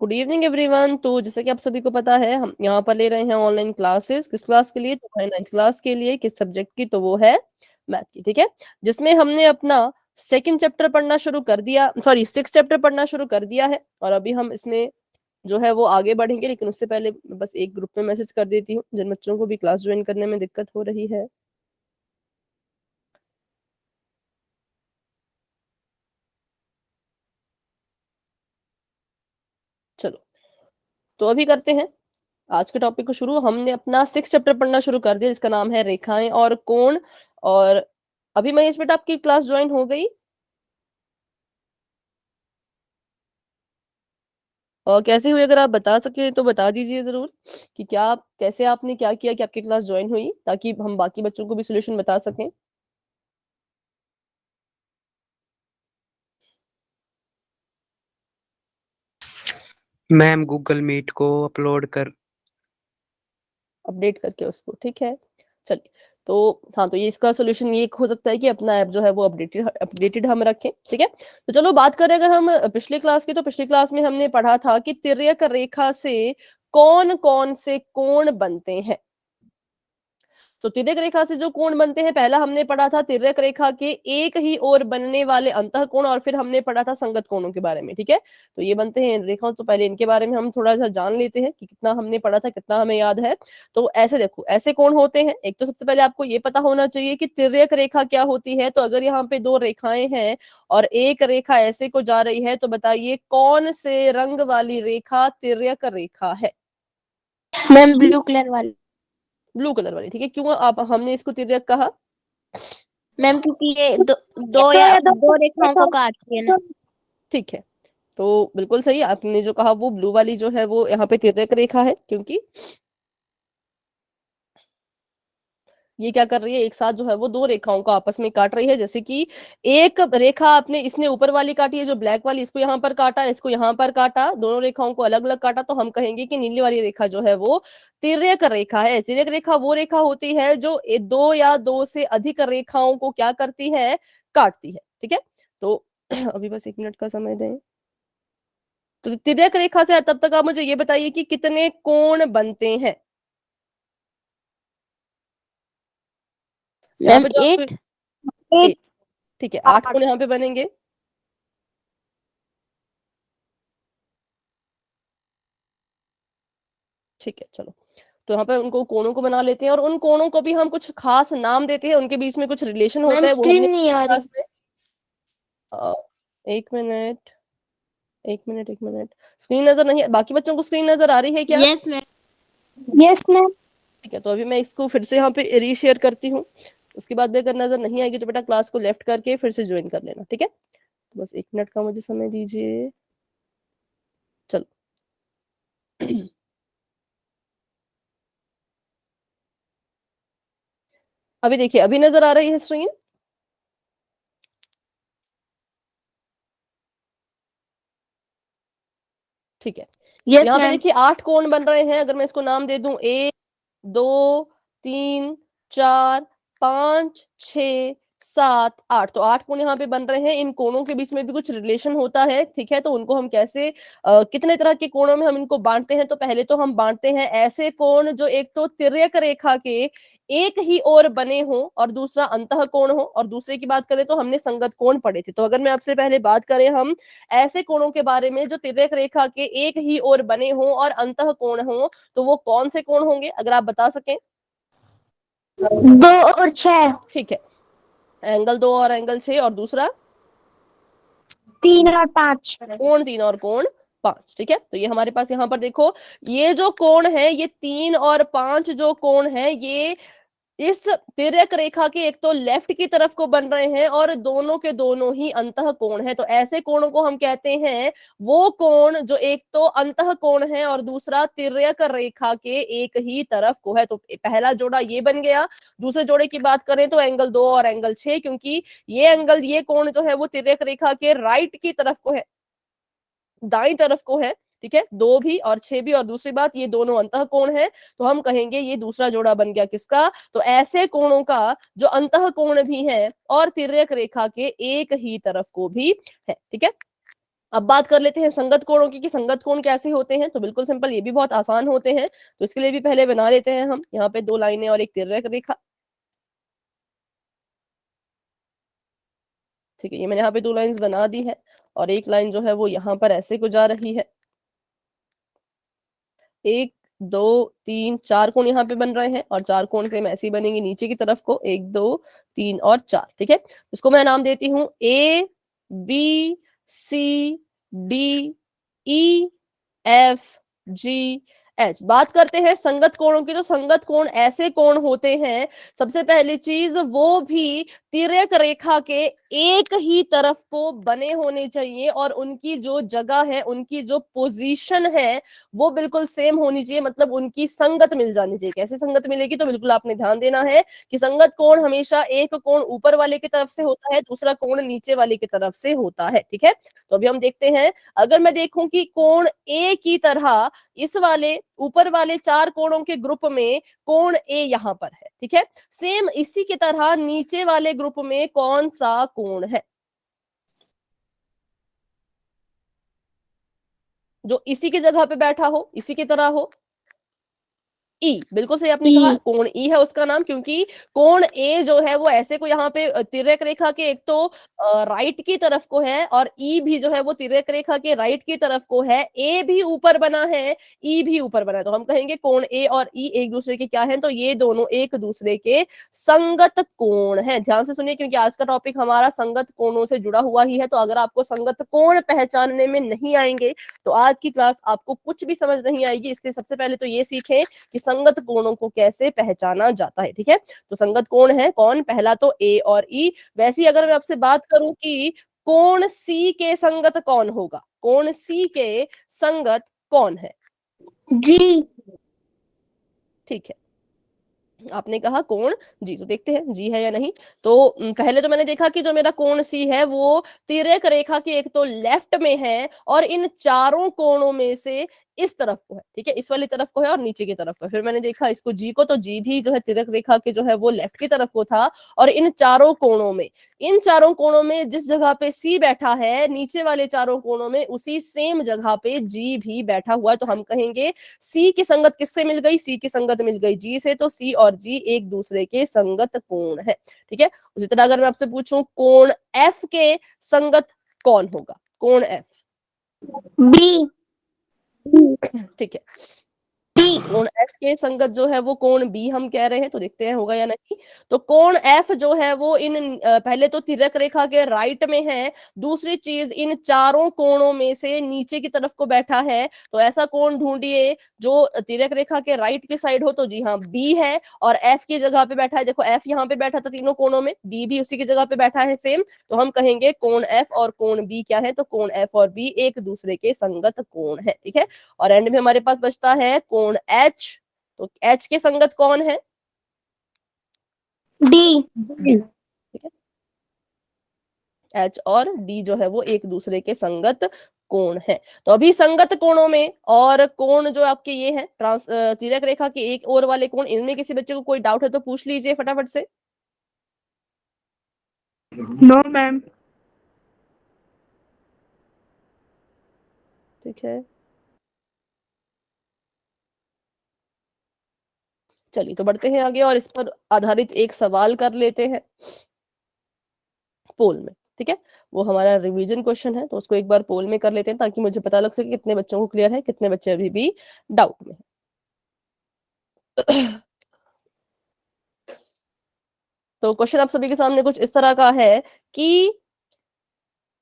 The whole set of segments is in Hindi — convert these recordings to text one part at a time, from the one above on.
Good evening everyone. तो जैसे कि आप सभी को पता है, हम यहाँ पर ले रहे हैं ऑनलाइन क्लासेस। किस क्लास के लिए? तो है 9th क्लास के लिए। किस सब्जेक्ट की? तो वो है मैथ की। ठीक है, जिसमें हमने अपना सेकंड चैप्टर पढ़ना शुरू कर दिया, सॉरी 6th चैप्टर पढ़ना शुरू कर दिया है। और अभी हम इसमें जो है वो आगे बढ़ेंगे, लेकिन उससे पहले बस एक ग्रुप में मैसेज कर देती हूँ जिन बच्चों को भी क्लास ज्वाइन करने में दिक्कत हो रही है। चलो, तो अभी करते हैं आज के टॉपिक को शुरू। हमने अपना 6th चैप्टर पढ़ना शुरू कर दिया, जिसका नाम है रेखाएं और कोण। और अभी महेश बेटा आपकी क्लास ज्वाइन हो गई? और कैसे हुई, अगर आप बता सके तो बता दीजिए जरूर कि क्या कैसे आपने क्या किया कि आपकी क्लास ज्वाइन हुई, ताकि हम बाकी बच्चों को भी सोल्यूशन बता सकें। मैम गूगल मीट को अपडेट करके उसको, ठीक है। चलिए, तो हाँ, तो ये इसका सोल्यूशन ये हो सकता है कि अपना ऐप जो है वो अपडेटेड हम रखें। ठीक है, तो चलो बात करें अगर हम पिछली क्लास की, तो पिछली क्लास में हमने पढ़ा था कि तिर्यक रेखा से कौन कौन से कोण बनते हैं। तो तिर्यक रेखा से जो कोण बनते हैं, पहला हमने पढ़ा था तिर्यक रेखा के एक ही ओर बनने वाले अंतःकोण, और फिर हमने पढ़ा था संगत कोणों के बारे में। ठीक है, तो ये बनते हैं रेखाओं। तो पहले इनके बारे में हम थोड़ा सा जान लेते हैं कि कितना हमने पढ़ा था, कितना हमें याद है। तो ऐसे देखो, ऐसे कोण होते हैं। एक तो सबसे पहले आपको ये पता होना चाहिए कि तिर्यक रेखा क्या होती है। तो अगर यहाँ पे दो रेखाएं हैं और एक रेखा ऐसे को जा रही है, तो बताइए कौन से रंग वाली रेखा तिर्यक रेखा है? मैम ब्लू कलर वाली। ब्लू कलर वाली, ठीक है। क्यों आप हमने इसको तिर्यक कहा? मैम क्योंकि ये दो रेखाओं को काटती है ना। ठीक है, तो बिल्कुल सही आपने जो कहा, वो ब्लू वाली जो है वो यहाँ पे तिर्यक रेखा है, क्योंकि ये क्या कर रही है, एक साथ जो है वो दो रेखाओं को आपस में काट रही है। जैसे कि एक रेखा आपने, इसने ऊपर वाली काटी है जो ब्लैक वाली, इसको यहाँ पर काटा, इसको यहाँ पर काटा, दोनों रेखाओं को अलग अलग काटा, तो हम कहेंगे कि नीली वाली रेखा जो है वो तिर्यक रेखा है। तिर्यक रेखा वो रेखा होती है जो दो या दो से अधिक रेखाओं को क्या करती है, काटती है। ठीक है, तो अभी बस 1 मिनट का समय दें। तो तिर्यक रेखा से तब तक आप मुझे ये बताइए कि कितने कोण बनते हैं। यहाँ पे जो आपको 8, ठीक है, 8 कोण यहाँ पे बनेंगे। ठीक है, चलो, तो यहाँ पे उनको कोणों को बना लेते हैं, और उन कोणों को भी हम कुछ खास नाम देते हैं, उनके बीच में कुछ रिलेशन होता है, वो स्क्रीन हमने नहीं आ रही। एक मिनट, एक मिनट, एक मिनट। स्क्रीन नजर नहीं, बाकी बच्चों को स्क्रीन नजर आ रही है क्या? Yes ma'am. Yes ma'am. ठीक है, तो अभी मैं इसको फिर से यहाँ पे रीशेयर करती हूँ। उसके बाद भी अगर नजर नहीं आएगी तो बेटा क्लास को लेफ्ट करके फिर से ज्वाइन कर लेना। ठीक है, तो बस 1 मिनट का मुझे समय दीजिए। चलो, अभी देखिए, अभी नजर आ रही है स्क्रीन? ठीक है, यस यहाँ पे मैम। देखिए 8 कोण बन रहे हैं। अगर मैं इसको नाम दे दूं 1, 2, 3, 4, 5, 6, 7, 8, तो 8 कोण यहाँ पे बन रहे हैं। इन कोणों के बीच में भी कुछ रिलेशन होता है। ठीक है, तो उनको हम कैसे कितने तरह के कोणों में हम इनको बांटते हैं? तो पहले तो हम बांटते हैं ऐसे कोण जो एक तो तिर्यक रेखा के एक ही ओर बने हो और दूसरा अंतः कोण हो, और दूसरे की बात करें तो हमने संगत कोण पढ़े थे। तो अगर मैं आपसे पहले बात करें हम ऐसे कोणों के बारे में जो तिर्यक रेखा के एक ही ओर बने हो और अंतः कोण हो, तो वो कौन से कोण होंगे, अगर आप बता सकें? 2 और 6। ठीक है, एंगल 2 और एंगल 6, और दूसरा 3 और 5। कोण 3 और कोण 5। ठीक है, तो ये हमारे पास यहाँ पर देखो, ये जो कोण है, ये 3 और 5 जो कोण है, ये इस तिर्यक रेखा के एक तो लेफ्ट की तरफ को बन रहे हैं और दोनों के दोनों ही अंतः कोण है। तो ऐसे कोणों को हम कहते हैं वो कोण जो एक तो अंतः कोण है और दूसरा तिर्यक रेखा के एक ही तरफ को है। तो पहला जोड़ा ये बन गया। दूसरे जोड़े की बात करें तो एंगल 2 और एंगल 6, क्योंकि ये एंगल, ये कोण जो है वो तिर्यक रेखा के राइट की तरफ को है, दाईं तरफ को है। ठीक है, 2 भी और 6 भी, और दूसरी बात ये दोनों अंतः कोण है, तो हम कहेंगे ये दूसरा जोड़ा बन गया किसका? तो ऐसे कोणों का जो अंतः कोण भी है और तिर्यक रेखा के एक ही तरफ को भी है। ठीक है, अब बात कर लेते हैं संगत कोणों की कि संगत कोण कैसे होते हैं। तो बिल्कुल सिंपल, ये भी बहुत आसान होते हैं। तो इसके लिए भी पहले बना लेते हैं हम यहाँ पे 2 लाइनें और एक तिर्यक रेखा। ठीक है, ये मैंने यहाँ पे 2 लाइंस बना दी है और एक लाइन जो है वो यहाँ पर ऐसे को जा रही है। 1 2 3 4 कोण यहाँ पे बन रहे हैं और 4 कोण सेम ऐसे ही बनेंगे नीचे की तरफ को, 1 2 3 और 4। ठीक है, इसको मैं नाम देती हूँ A B C D E F G H। बात करते हैं संगत कोणों की। तो संगत कोण ऐसे कोण होते हैं, सबसे पहली चीज वो भी तिर्यक रेखा के एक ही तरफ को बने होने चाहिए और उनकी जो जगह है, उनकी जो पोजीशन है वो बिल्कुल सेम होनी चाहिए, मतलब उनकी संगत मिल जानी चाहिए। कैसे संगत मिलेगी? तो बिल्कुल आपने ध्यान देना है कि संगत कोण हमेशा एक कोण ऊपर वाले की तरफ से होता है, दूसरा कोण नीचे वाले की तरफ से होता है। ठीक है, तो अभी हम देखते हैं, अगर मैं देखूं कि कोण ए की तरह इस वाले ऊपर वाले 4 कोणों के ग्रुप में कोण ए यहां पर है, ठीक है, सेम इसी की तरह नीचे वाले ग्रुप में कौन सा कोण है जो इसी की जगह पे बैठा हो, इसी की तरह हो? ई, बिल्कुल सही आपने कहा, कोण ई है उसका नाम, क्योंकि कोण ए जो है वो ऐसे को यहाँ पे तिर्यक रेखा के एक तो राइट की तरफ को है और ई भी जो है वो तिर्यक रेखा के राइट की तरफ को है। ए भी ऊपर बना है, ई भी ऊपर बना है, तो हम कहेंगे कोण ए और ई एक दूसरे के क्या है? तो ये दोनों एक दूसरे के संगत कोण है। ध्यान से सुनिए, क्योंकि आज का टॉपिक हमारा संगत कोणों से जुड़ा हुआ ही है। तो अगर आपको संगत कोण पहचानने में नहीं आएंगे तो आज की क्लास आपको कुछ भी समझ नहीं आएगी। इसलिए सबसे पहले तो ये सीखें कि संगत कोणों को कैसे पहचाना जाता है। ठीक है, तो संगत कोण है कौन? पहला तो ए और ई। वैसे ही अगर मैं आपसे बात करूं कि कोण सी के संगत कौन होगा, कोण सी के संगत कौन है? जी। ठीक है, आपने कहा कोण जी, तो देखते हैं जी है या नहीं। तो पहले तो मैंने देखा कि जो मेरा कोण सी है वो तिर्यक रेखा के एक तो लेफ्ट में है और इन चारों कोणों में से इस तरफ को है। ठीक है, इस वाली तरफ को है और नीचे की तरफ को। फिर मैंने देखा इसको जी को, तो जी भी जो है तिर्यक रेखा के जो है वो लेफ्ट की तरफ को था और इन चारों कोणों में जिस जगह पे सी बैठा है, नीचे वाले चारों कोणों में उसी सेम जगह पे जी भी बैठा हुआ है। तो हम कहेंगे सी की संगत किससे मिल गई? सी की संगत मिल गई जी से, तो सी और जी एक दूसरे के संगत कोण है। ठीक है, उसी तरह अगर मैं आपसे पूछूं कोण एफ के संगत कौन होगा? कोण एफ बी। ठीक है, कोण एफ के संगत जो है वो कोण बी हम कह रहे हैं। तो देखते हैं होगा या नहीं। तो कोण एफ जो है वो इन पहले तो तिर्यक रेखा के राइट में है, दूसरी चीज इन चारों कोणों में से नीचे की तरफ को बैठा है। तो ऐसा कोण ढूंढिए जो तिर्यक रेखा के राइट की साइड हो। तो जी हाँ, बी है और एफ की जगह पे बैठा है। देखो एफ यहाँ पे बैठा था तीनों कोणों में, बी भी उसी की जगह पे बैठा है सेम। तो हम कहेंगे कोण एफ और कोण बी क्या है? तो कोण एफ और बी एक दूसरे के संगत कोण है। ठीक है, और एंड में हमारे पास बचता है कोण एच। तो एच के संगत कौन है? डी। ठीक है, एच और डी जो है वो एक दूसरे के संगत कोण है। तो अभी संगत कोणों में और कोण जो आपके ये है तिर्यक रेखा के एक और वाले कोण, इनमें किसी बच्चे को कोई डाउट है तो पूछ लीजिए फटाफट से। No ma'am. ठीक है, चलिए तो बढ़ते हैं आगे और इस पर आधारित एक सवाल कर लेते हैं पोल में। ठीक है, वो हमारा रिवीजन क्वेश्चन है, तो उसको एक बार पोल में कर लेते हैं ताकि मुझे पता लग सके कितने बच्चों को क्लियर है, कितने बच्चे अभी भी डाउट में है। तो क्वेश्चन आप सभी के सामने कुछ इस तरह का है कि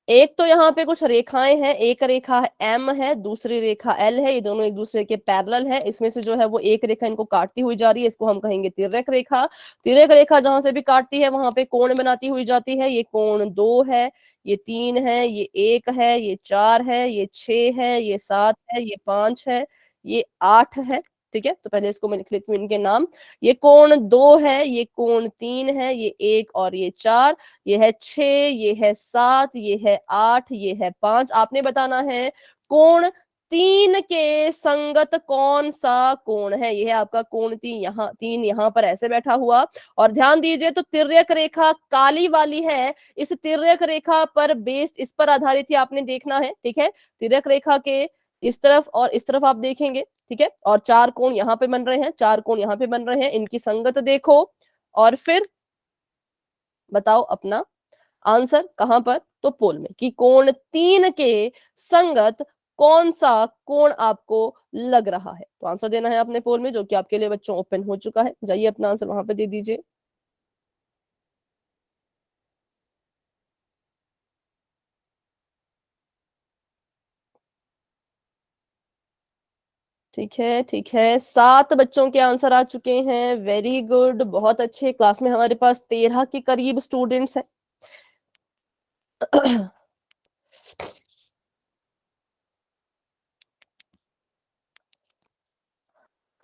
एक तो यहाँ पे कुछ रेखाएं हैं, एक रेखा एम है, दूसरी रेखा एल है, ये दोनों एक दूसरे के पैरेलल है। इसमें से जो है वो एक रेखा इनको काटती हुई जा रही है, इसको हम कहेंगे तिर्यक रेखा। तिर्यक रेखा जहां से भी काटती है वहां पे कोण बनाती हुई जाती है। ये कोण 2 है, ये 3 है, ये 1 है, ये 4 है, ये 6 है, ये 7 है, ये 5 है, ये 8 है। ठीक है, तो पहले इसको मैं लिख लेती हूँ इनके नाम। ये कोण 2 है, ये कोण 3 है, ये 1 और ये 4, ये है 6, ये है 7, ये है 8, ये है 5। आपने बताना है कोण तीन के संगत कौन सा कोण है? यह है आपका कोण तीन यहाँ पर ऐसे बैठा हुआ, और ध्यान दीजिए तो तिर्यक रेखा काली वाली है, इस तिर्यक रेखा पर बेस्ड, इस पर आधारित ही आपने देखना है, ठीक है। तिर्यक रेखा के इस तरफ और इस तरफ आप देखेंगे, ठीक है, और चार कोण यहाँ पे बन रहे हैं, चार कोण यहाँ पे बन रहे हैं, इनकी संगत देखो और फिर बताओ अपना आंसर कहां पर, तो पोल में, कि कोण तीन के संगत कौन सा कोण आपको लग रहा है। तो आंसर देना है अपने पोल में, जो कि आपके लिए बच्चों ओपन हो चुका है। जाइए अपना आंसर वहां पे दे दीजिए। ठीक है, ठीक है, 7 बच्चों के आंसर आ चुके हैं। वेरी गुड, बहुत अच्छे। क्लास में हमारे पास 13 के करीब स्टूडेंट्स हैं।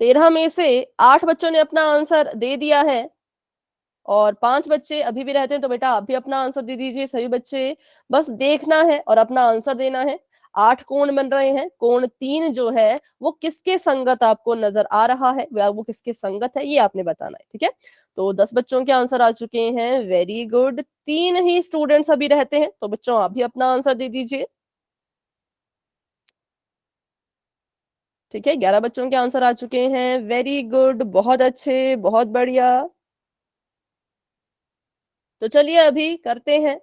13 में से 8 बच्चों ने अपना आंसर दे दिया है, और 5 बच्चे अभी भी रहते हैं, तो बेटा आप भी अपना आंसर दे दीजिए। सभी बच्चे बस देखना है और अपना आंसर देना है। 8 कोण बन रहे हैं, कोण 3 जो है वो किसके संगत आपको नजर आ रहा है, वो किसके संगत है, ये आपने बताना है, ठीक है। तो 10 बच्चों के आंसर आ चुके हैं। वेरी गुड, 3 ही स्टूडेंट्स अभी रहते हैं, तो बच्चों आप भी अपना आंसर दे दीजिए। ठीक है, 11 बच्चों के आंसर आ चुके हैं। वेरी गुड, बहुत अच्छे, बहुत बढ़िया। तो चलिए अभी करते हैं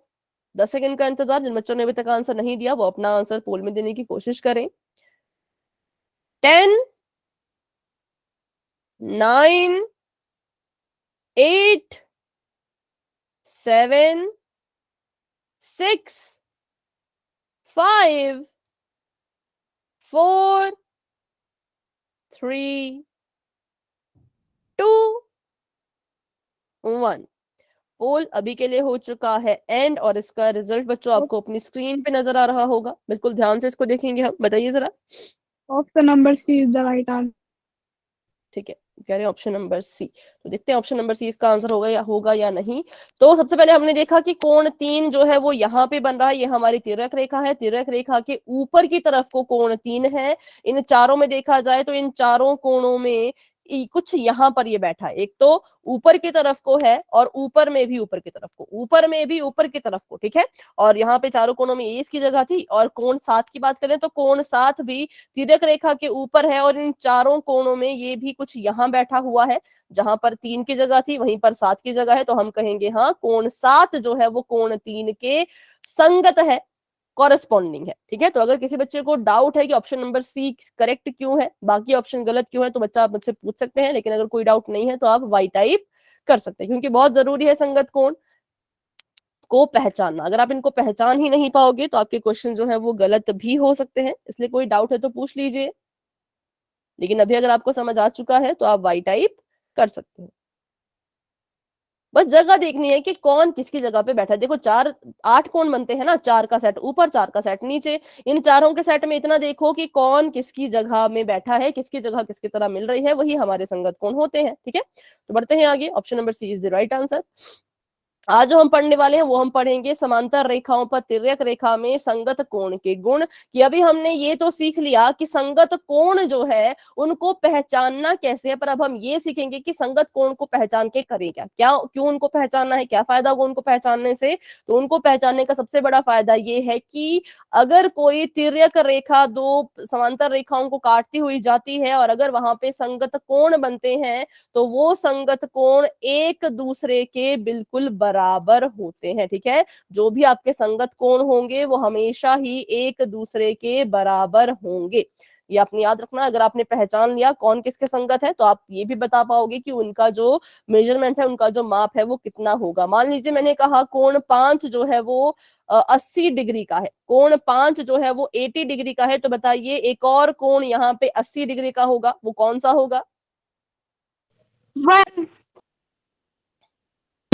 10 सेकंड का इंतजार। जिन बच्चों ने अभी तक आंसर नहीं दिया वो अपना आंसर पोल में देने की कोशिश करें। 10, 9, 8, 7, 6, 5, 4, 3, 2, 1। पोल अभी के लिए हो चुका है एंड, और इसका रिजल्ट बच्चों आपको अपनी स्क्रीन पे नजर आ रहा होगा। बिल्कुल ध्यान से इसको देखेंगे हम। बताइए जरा। Option number C is the right answer. ठीक है, कह रहे हैं ऑप्शन नंबर सी। तो देखते हैं ऑप्शन नंबर सी इसका आंसर होगा या नहीं। तो सबसे पहले हमने देखा कि कोण 3 जो है वो यहाँ पे बन रहा है, ये हमारी तिर्यक रेखा है। तिर्यक रेखा के ऊपर की तरफ को कोण 3 है। इन चारों में देखा जाए तो इन चारों कोणों में कुछ यहाँ पर ये बैठा है। एक तो ऊपर की तरफ को है, और ऊपर में भी ऊपर की तरफ को, ऊपर में भी ऊपर की तरफ को, ठीक है। और यहाँ पे चारों कोणों में ये इसकी जगह थी। और कोण 7 की बात करें तो कोण 7 भी तिर्यक रेखा के ऊपर है, और इन चारों कोणों में ये भी कुछ यहाँ बैठा हुआ है। जहां पर 3 की जगह थी वहीं पर 7 की जगह है, तो हम कहेंगे हाँ, कोण 7 जो है वो कोण 3 के संगत है, कॉरेस्पॉन्डिंग है, ठीक है। तो अगर किसी बच्चे को डाउट है कि ऑप्शन नंबर सी करेक्ट क्यों है, बाकी ऑप्शन गलत क्यों है, तो बच्चा आप मुझसे पूछ सकते हैं। लेकिन अगर कोई डाउट नहीं है तो आप वाई टाइप कर सकते हैं, क्योंकि बहुत जरूरी है संगत कोण को पहचानना। अगर आप इनको पहचान ही नहीं पाओगे तो आपके क्वेश्चन जो है वो गलत भी हो सकते हैं। इसलिए कोई डाउट है तो पूछ लीजिए। लेकिन अभी अगर आपको समझ आ चुका है तो आप वाई टाइप कर सकते हैं। बस जगह देखनी है कि कौन किसकी जगह पे बैठा है। देखो 8 कोण बनते हैं ना, 4 का सेट ऊपर, 4 का सेट नीचे। इन चारों के सेट में इतना देखो कि कौन किसकी जगह में बैठा है, किसकी जगह किसकी तरह मिल रही है, वही हमारे संगत कोण होते हैं, ठीक है। तो बढ़ते हैं आगे। Option number C is the right answer. आज जो हम पढ़ने वाले हैं वो हम पढ़ेंगे समांतर रेखाओं पर तिर्यक रेखा में संगत कोण के गुण। कि अभी हमने ये तो सीख लिया कि संगत कोण जो है उनको पहचानना कैसे है, पर अब हम ये सीखेंगे कि संगत कोण को पहचान के करें क्या, क्यों उनको पहचानना है, क्या फायदा होगा उनको पहचानने से। तो उनको पहचानने का सबसे बड़ा फायदा ये है कि अगर कोई तिर्यक रेखा दो समांतर रेखाओं को काटती हुई जाती है, और अगर वहां पे संगत कोण बनते हैं, तो वो संगत कोण एक दूसरे के बिल्कुल बराबर होते हैं, ठीक है। जो भी आपके संगत कोण होंगे वो हमेशा ही एक दूसरे के बराबर होंगे। ये आपने याद रखना। अगर आपने पहचान लिया कौन किसके संगत है, तो आप ये भी बता पाओगे कि उनका जो मेजरमेंट है, उनका जो माप है वो कितना होगा। मान लीजिए मैंने कहा कोण 5 जो है वो 80 डिग्री का है, कोण 5 जो है वो 80 डिग्री का है। तो बताइए एक और कोण यहाँ पे 80 डिग्री का होगा, वो कौन सा होगा? 1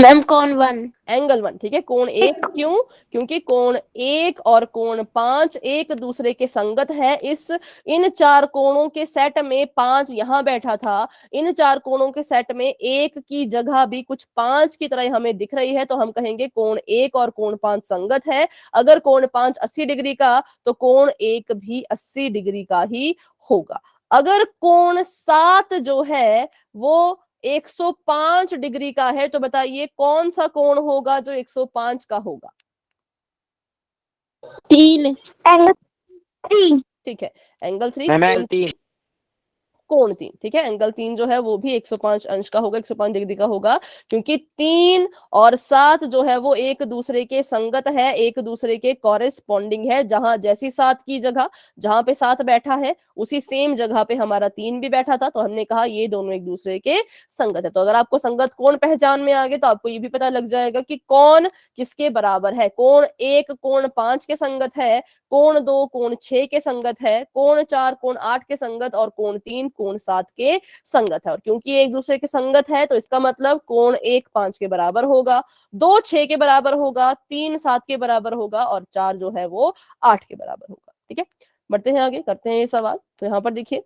मैम कौन 1? एंगल 1, ठीक है। कोण 1 क्यों? क्योंकि कोण 1 और कोण 5 एक दूसरे के संगत है। इन 4 कोणों के सेट में 5 यहाँ बैठा था, इन 4 कोणों के सेट में 1 की जगह भी कुछ 5 की तरह हमें दिख रही है, तो हम कहेंगे कोण 1 और कोण 5 संगत है। अगर कोण 5 80 डिग्री का तो कोण 1 भी 80 डिग्री का ही होगा। अगर कोण 7 जो है वो 105 डिग्री का है, तो बताइए कौन सा कोण होगा जो 105 का होगा? 3 एंगल 3। ठीक है, एंगल 3। मैम 3। कोण 3, ठीक है। एंगल 3 जो है वो भी 105 अंश का होगा, 105 डिग्री का होगा, क्योंकि 3 और 7 जो है वो एक दूसरे के संगत है, एक दूसरे के कॉरेस्पॉन्डिंग है। जहां जैसी 7 की जगह जहां पे 7 बैठा है उसी सेम जगह पे हमारा 3 भी बैठा था, तो हमने कहा ये दोनों एक दूसरे के संगत है। तो अगर आपको संगत कोण पहचान में आ गए तो आपको ये भी पता लग जाएगा कि कौन किसके बराबर है। कोण 1 कोण 5 के संगत है, कोण 2 कोण 6 के संगत है, कोण 4 कोण 8 के संगत, और कोण 3 कोण 7 के संगत है। और क्योंकि एक दूसरे के संगत है तो इसका मतलब कोण 1 5 के बराबर होगा, 2 6 के बराबर होगा, 3 7 के बराबर होगा, और 4 जो है वो 8 के बराबर होगा। ठीक है, बढ़ते हैं आगे, करते हैं ये सवाल। तो यहाँ पर देखिए,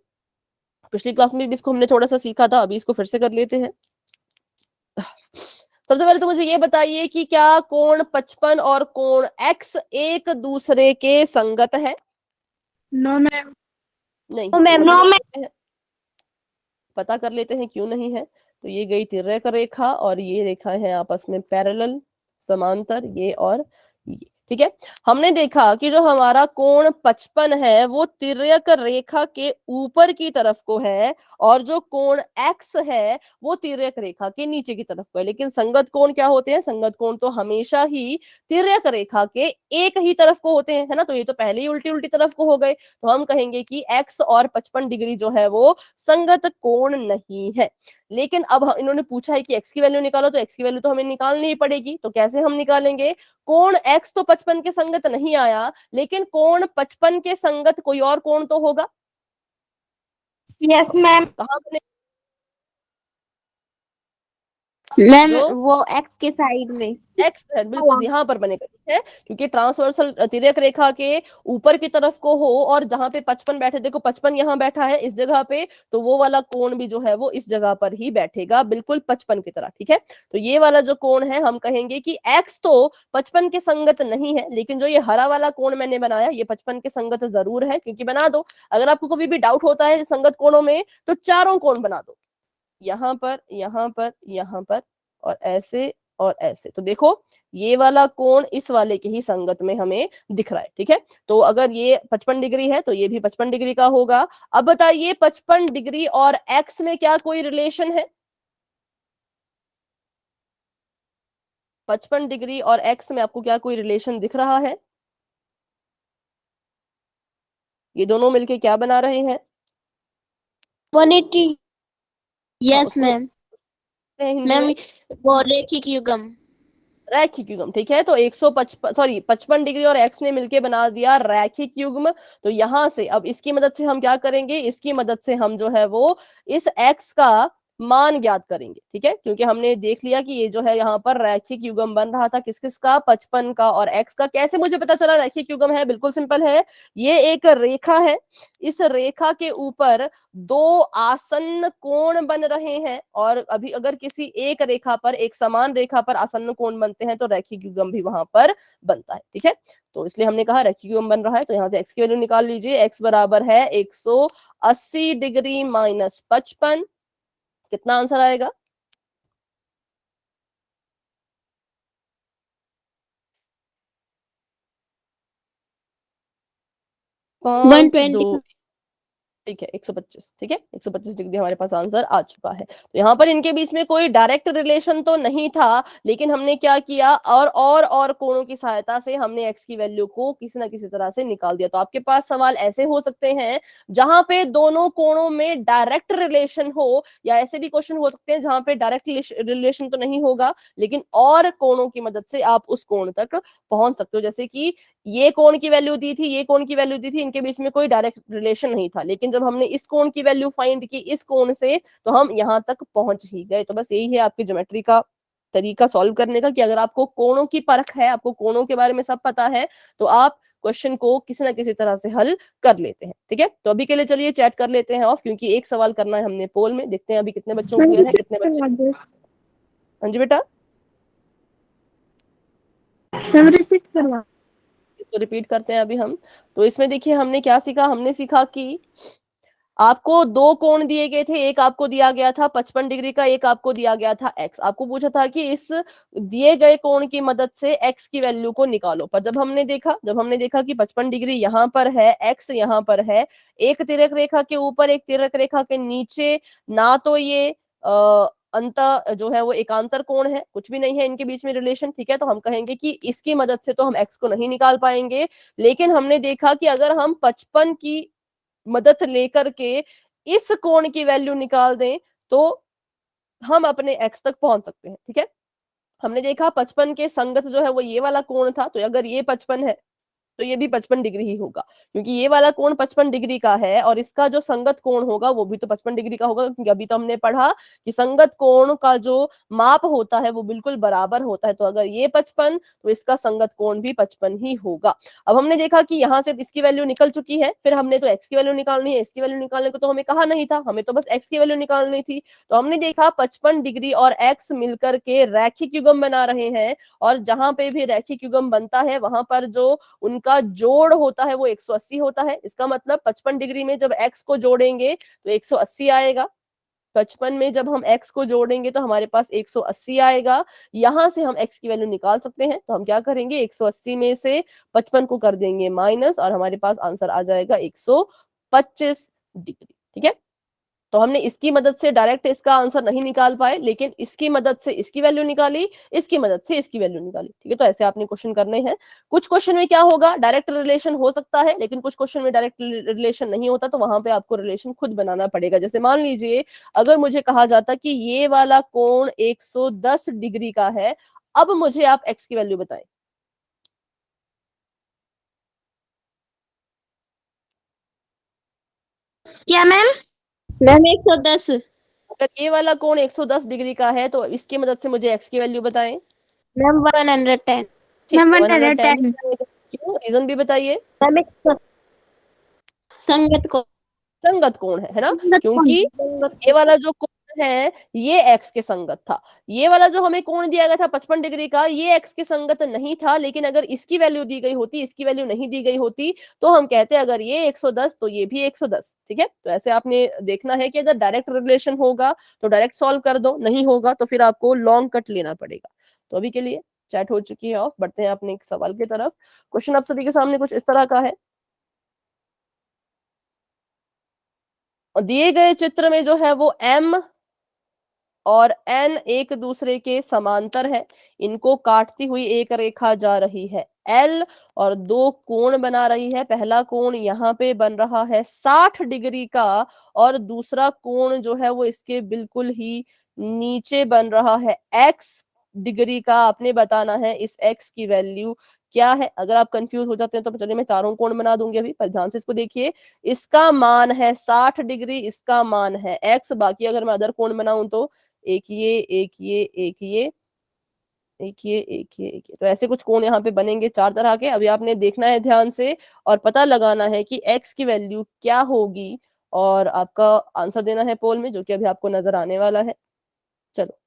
पिछली क्लास में भी इसको हमने थोड़ा सा सीखा था, अभी इसको फिर से कर लेते हैं। सबसे पहले तो मुझे ये बताइए कि क्या कोण 55 और कोण x एक दूसरे के संगत है? No ma'am. नहीं। No ma'am. पता कर लेते हैं क्यों नहीं है। तो ये गई तिर्यक रेखा और ये रेखा है आपस में पैरेलल, समांतर, ये और ये। ठीक है, हमने देखा कि जो हमारा कोण 55 है वो तिर्यक रेखा के ऊपर की तरफ को है, और जो कोण x है वो तिर्यक रेखा के नीचे की तरफ को है। लेकिन संगत कोण क्या होते हैं? संगत कोण तो हमेशा ही तिर्यक रेखा के एक ही तरफ को होते हैं, है ना। तो ये तो पहले ही उल्टी उल्टी तरफ को हो गए, तो हम कहेंगे कि x और 55 डिग्री जो है वो संगत कोण नहीं है। लेकिन अब इन्होंने पूछा है कि x की वैल्यू निकालो, तो x की वैल्यू तो हमें निकालनी ही पड़ेगी। तो कैसे हम निकालेंगे? कोण x तो 55 के संगत नहीं आया, लेकिन कोण 55 के संगत कोई और कोण तो होगा। Yes ma'am. कहाँ बने? मैम जो वो x के साइड में। एक्स बिल्कुल यहाँ पर बनेगा, ठीक है। क्योंकि ट्रांसवर्सल तिर्यक रेखा के ऊपर की तरफ को हो, और जहां पे 55 बैठे, देखो 55 यहाँ बैठा है इस जगह पे, तो वो वाला कोण भी जो है वो इस जगह पर ही बैठेगा, बिल्कुल 55 की तरह। ठीक है, तो ये वाला जो कोण है हम कहेंगे कि एक्स तो 55 के संगत नहीं है, लेकिन जो ये हरा वाला कोण मैंने बनाया ये 55 के संगत जरूर है, क्योंकि बना दो। अगर आपको कभी भी डाउट होता है संगत कोणों में तो चारों कोण बना दो, यहाँ पर, यहाँ पर, यहाँ पर, और ऐसे और ऐसे। तो देखो ये वाला कोण इस वाले के ही संगत में हमें दिख रहा है। ठीक है, तो अगर ये 55 डिग्री है तो ये भी 55 डिग्री का होगा। अब बताइए 55 डिग्री और x में क्या कोई रिलेशन है? 55 डिग्री और x में आपको क्या कोई रिलेशन दिख रहा है? ये दोनों मिलके क्या बना रहे हैं? 180। यस उसको मैम। हिंदी मैम में वो रेखिक युग्म। रैखिक युग्म। ठीक है, तो 55 डिग्री और x ने मिलके बना दिया रैखिक युग्म। तो यहां से अब इसकी मदद से हम क्या करेंगे? इसकी मदद से हम जो है वो इस x का मान ज्ञात करेंगे। ठीक है, क्योंकि हमने देख लिया कि ये जो है यहाँ पर रैखिक युग्म बन रहा था, किस किस का? 55 का और x का। कैसे मुझे पता चला रैखिक युग्म है? बिल्कुल सिंपल है, ये एक रेखा है, इस रेखा के ऊपर दो आसन्न कोण बन रहे हैं, और अभी अगर किसी एक रेखा पर, एक समान रेखा पर आसन्न कोण बनते हैं तो रैखिक युग्म भी वहां पर बनता है। ठीक है, तो इसलिए हमने कहा रैखिक युग्म बन रहा है। तो यहाँ से x की वैल्यू निकाल लीजिए, x बराबर है 180 डिग्री माइनस 55। कितना आंसर आएगा? 5 2, 125। ठीक है 125। ठीक है, 125 डिग्री हमारे पास आंसर आ चुका है। तो यहाँ पर इनके बीच में कोई डायरेक्ट रिलेशन तो नहीं था, लेकिन हमने क्या किया? और कोणों की सहायता से हमने एक्स की वैल्यू को किसी ना किसी तरह से निकाल दिया। तो आपके पास सवाल ऐसे हो सकते हैं जहां पे दोनों कोणों में डायरेक्ट रिलेशन हो, या ऐसे भी क्वेश्चन हो सकते हैं जहां पे डायरेक्ट रिलेशन तो नहीं होगा, लेकिन और कोणों की मदद से आप उस कोण तक पहुंच सकते हो। जैसे कि ये कोण की वैल्यू दी थी, ये कोण की वैल्यू दी थी, इनके बीच में कोई डायरेक्ट रिलेशन नहीं था, लेकिन जब हमने इस कोण की वैल्यू फाइंड की इस कोण से, तो हम यहां तक पहुंच ही गए। तो बस यही है आपकी ज्योमेट्री का तरीका सॉल्व करने का कि अगर आपको कोणों की परख है, आपको कोणों के बारे में सब पता है, तो आप क्वेश्चन को किसी ना किसी तरह से हल कर लेते हैं। ठीक है, तो अभी के लिए चलिए चैट कर लेते हैं ऑफ, क्योंकि एक सवाल करना है हमने पोल में। देखते हैं अभी कितने बच्चों को क्लियर है, कितने बच्चे। हाँ जी बेटा, रिपीट करवा। इसको रिपीट करते हैं अभी हम। तो इसमें देखिए हमने क्या सीखा, हमने सीखा कि आपको दो कोण दिए गए थे, एक आपको दिया गया था 55 डिग्री का, एक आपको दिया गया था एक्स। आपको पूछा था कि इस दिए गए कोण की मदद से एक्स की वैल्यू को निकालो। पर जब हमने देखा कि 55 डिग्री यहाँ पर है, एक्स यहाँ पर है, एक तिर्यक रेखा के ऊपर एक तिर्यक रेखा के नीचे, ना तो ये अंत जो है वो एकांतर कोण है, कुछ भी नहीं है इनके बीच में रिलेशन। ठीक है, तो हम कहेंगे कि इसकी मदद से तो हम एक्स को नहीं निकाल पाएंगे। लेकिन हमने देखा कि अगर हम 55 की मदद लेकर के इस कोण की वैल्यू निकाल दें तो हम अपने एक्स तक पहुंच सकते हैं। ठीक है, हमने देखा 55 के संगत जो है वो ये वाला कोण था, तो अगर ये 55 है तो ये भी 55 डिग्री ही होगा, क्योंकि ये वाला कोण 55 डिग्री का है और इसका जो संगत कोण होगा वो भी तो 55 डिग्री का होगा, क्योंकि अभी तो हमने पढ़ा कि संगत कोण का जो माप होता है वो बिल्कुल बराबर होता है। तो अगर ये 55 तो इसका संगत कोण भी 55 ही होगा। अब हमने देखा कि यहाँ से इसकी वैल्यू निकल चुकी है, फिर हमने तो एक्स की वैल्यू निकालनी है। इसकी वैल्यू निकालने को तो हमें कहा नहीं था, हमें तो बस एक्स की वैल्यू निकालनी थी। तो हमने देखा 55 डिग्री और एक्स मिलकर के रैखिक युग्म बना रहे हैं, और जहां पे भी रैखिक युग्म बनता है वहां पर जो उनका जोड़ होता है वो 180 होता है। इसका मतलब 55 डिग्री में जब x को जोड़ेंगे तो 180 आएगा, 55 में जब हम x को जोड़ेंगे तो हमारे पास 180 आएगा। यहां से हम x की वैल्यू निकाल सकते हैं, तो हम क्या करेंगे, 180 में से 55 को कर देंगे माइनस, और हमारे पास आंसर आ जाएगा 125 डिग्री। ठीक है, तो हमने इसकी मदद से डायरेक्ट इसका आंसर नहीं निकाल पाए, लेकिन इसकी मदद से इसकी वैल्यू निकाली, इसकी मदद से इसकी वैल्यू निकाली। ठीक है, तो ऐसे आपने क्वेश्चन करने हैं। कुछ क्वेश्चन में क्या होगा, डायरेक्ट रिलेशन हो सकता है, लेकिन कुछ क्वेश्चन में डायरेक्ट रिलेशन नहीं होता, तो वहां पे आपको रिलेशन खुद बनाना पड़ेगा। जैसे मान लीजिए अगर मुझे कहा जाता कि ये वाला कोण 110 डिग्री का है, अब मुझे आप एक्स की वैल्यू बताएं। क्या मैम? मैम 110। अगर ये वाला कोण 110 डिग्री का है तो इसकी मदद से मुझे एक्स की वैल्यू बताएं। मैम 110। ठीक मैम है, 110। 110। क्यों, रीजन भी बताइए। मैम संगत को संगत कोण है ना, क्योंकि ये वाला जो कोण है ये एक्स के संगत था। ये वाला जो हमें कोण दिया गया था 55 डिग्री का, ये एक्स के संगत नहीं था, लेकिन अगर इसकी वैल्यू दी गई होती, इसकी वैल्यू नहीं दी गई होती, तो हम कहते अगर ये 110 तो ये भी 110। ठीक है, तो ऐसे आपने देखना है कि अगर डायरेक्ट रिलेशन होगा तो डायरेक्ट सॉल्व कर दो, नहीं होगा तो फिर आपको लॉन्ग कट लेना पड़ेगा। तो अभी के लिए चैट हो चुकी है ऑफ, बढ़ते हैं अपने एक सवाल की तरफ। क्वेश्चन आप सभी के सामने कुछ इस तरह का है, और दिए गए चित्र में जो है वो m और n एक दूसरे के समांतर है, इनको काटती हुई एक रेखा जा रही है L, और दो कोण बना रही है। पहला कोण यहाँ पे बन रहा है 60 डिग्री का, और दूसरा कोण जो है वो इसके बिल्कुल ही नीचे बन रहा है x डिग्री का। आपने बताना है इस x की वैल्यू क्या है। अगर आप कंफ्यूज हो जाते हैं तो चलिए मैं चारों कोण बना दूंगी अभी, पर ध्यान से इसको देखिए। इसका मान है 60 डिग्री, इसका मान है x, बाकी अगर मैं अदर कोण बनाऊं तो एक ये, एक ये, एक ये, एक ये, एक ये, एक ये, तो ऐसे कुछ कोण यहाँ पे बनेंगे 4 तरह के। अभी आपने देखना है ध्यान से और पता लगाना है कि x की वैल्यू क्या होगी, और आपका आंसर देना है पोल में, जो कि अभी आपको नजर आने वाला है। चलो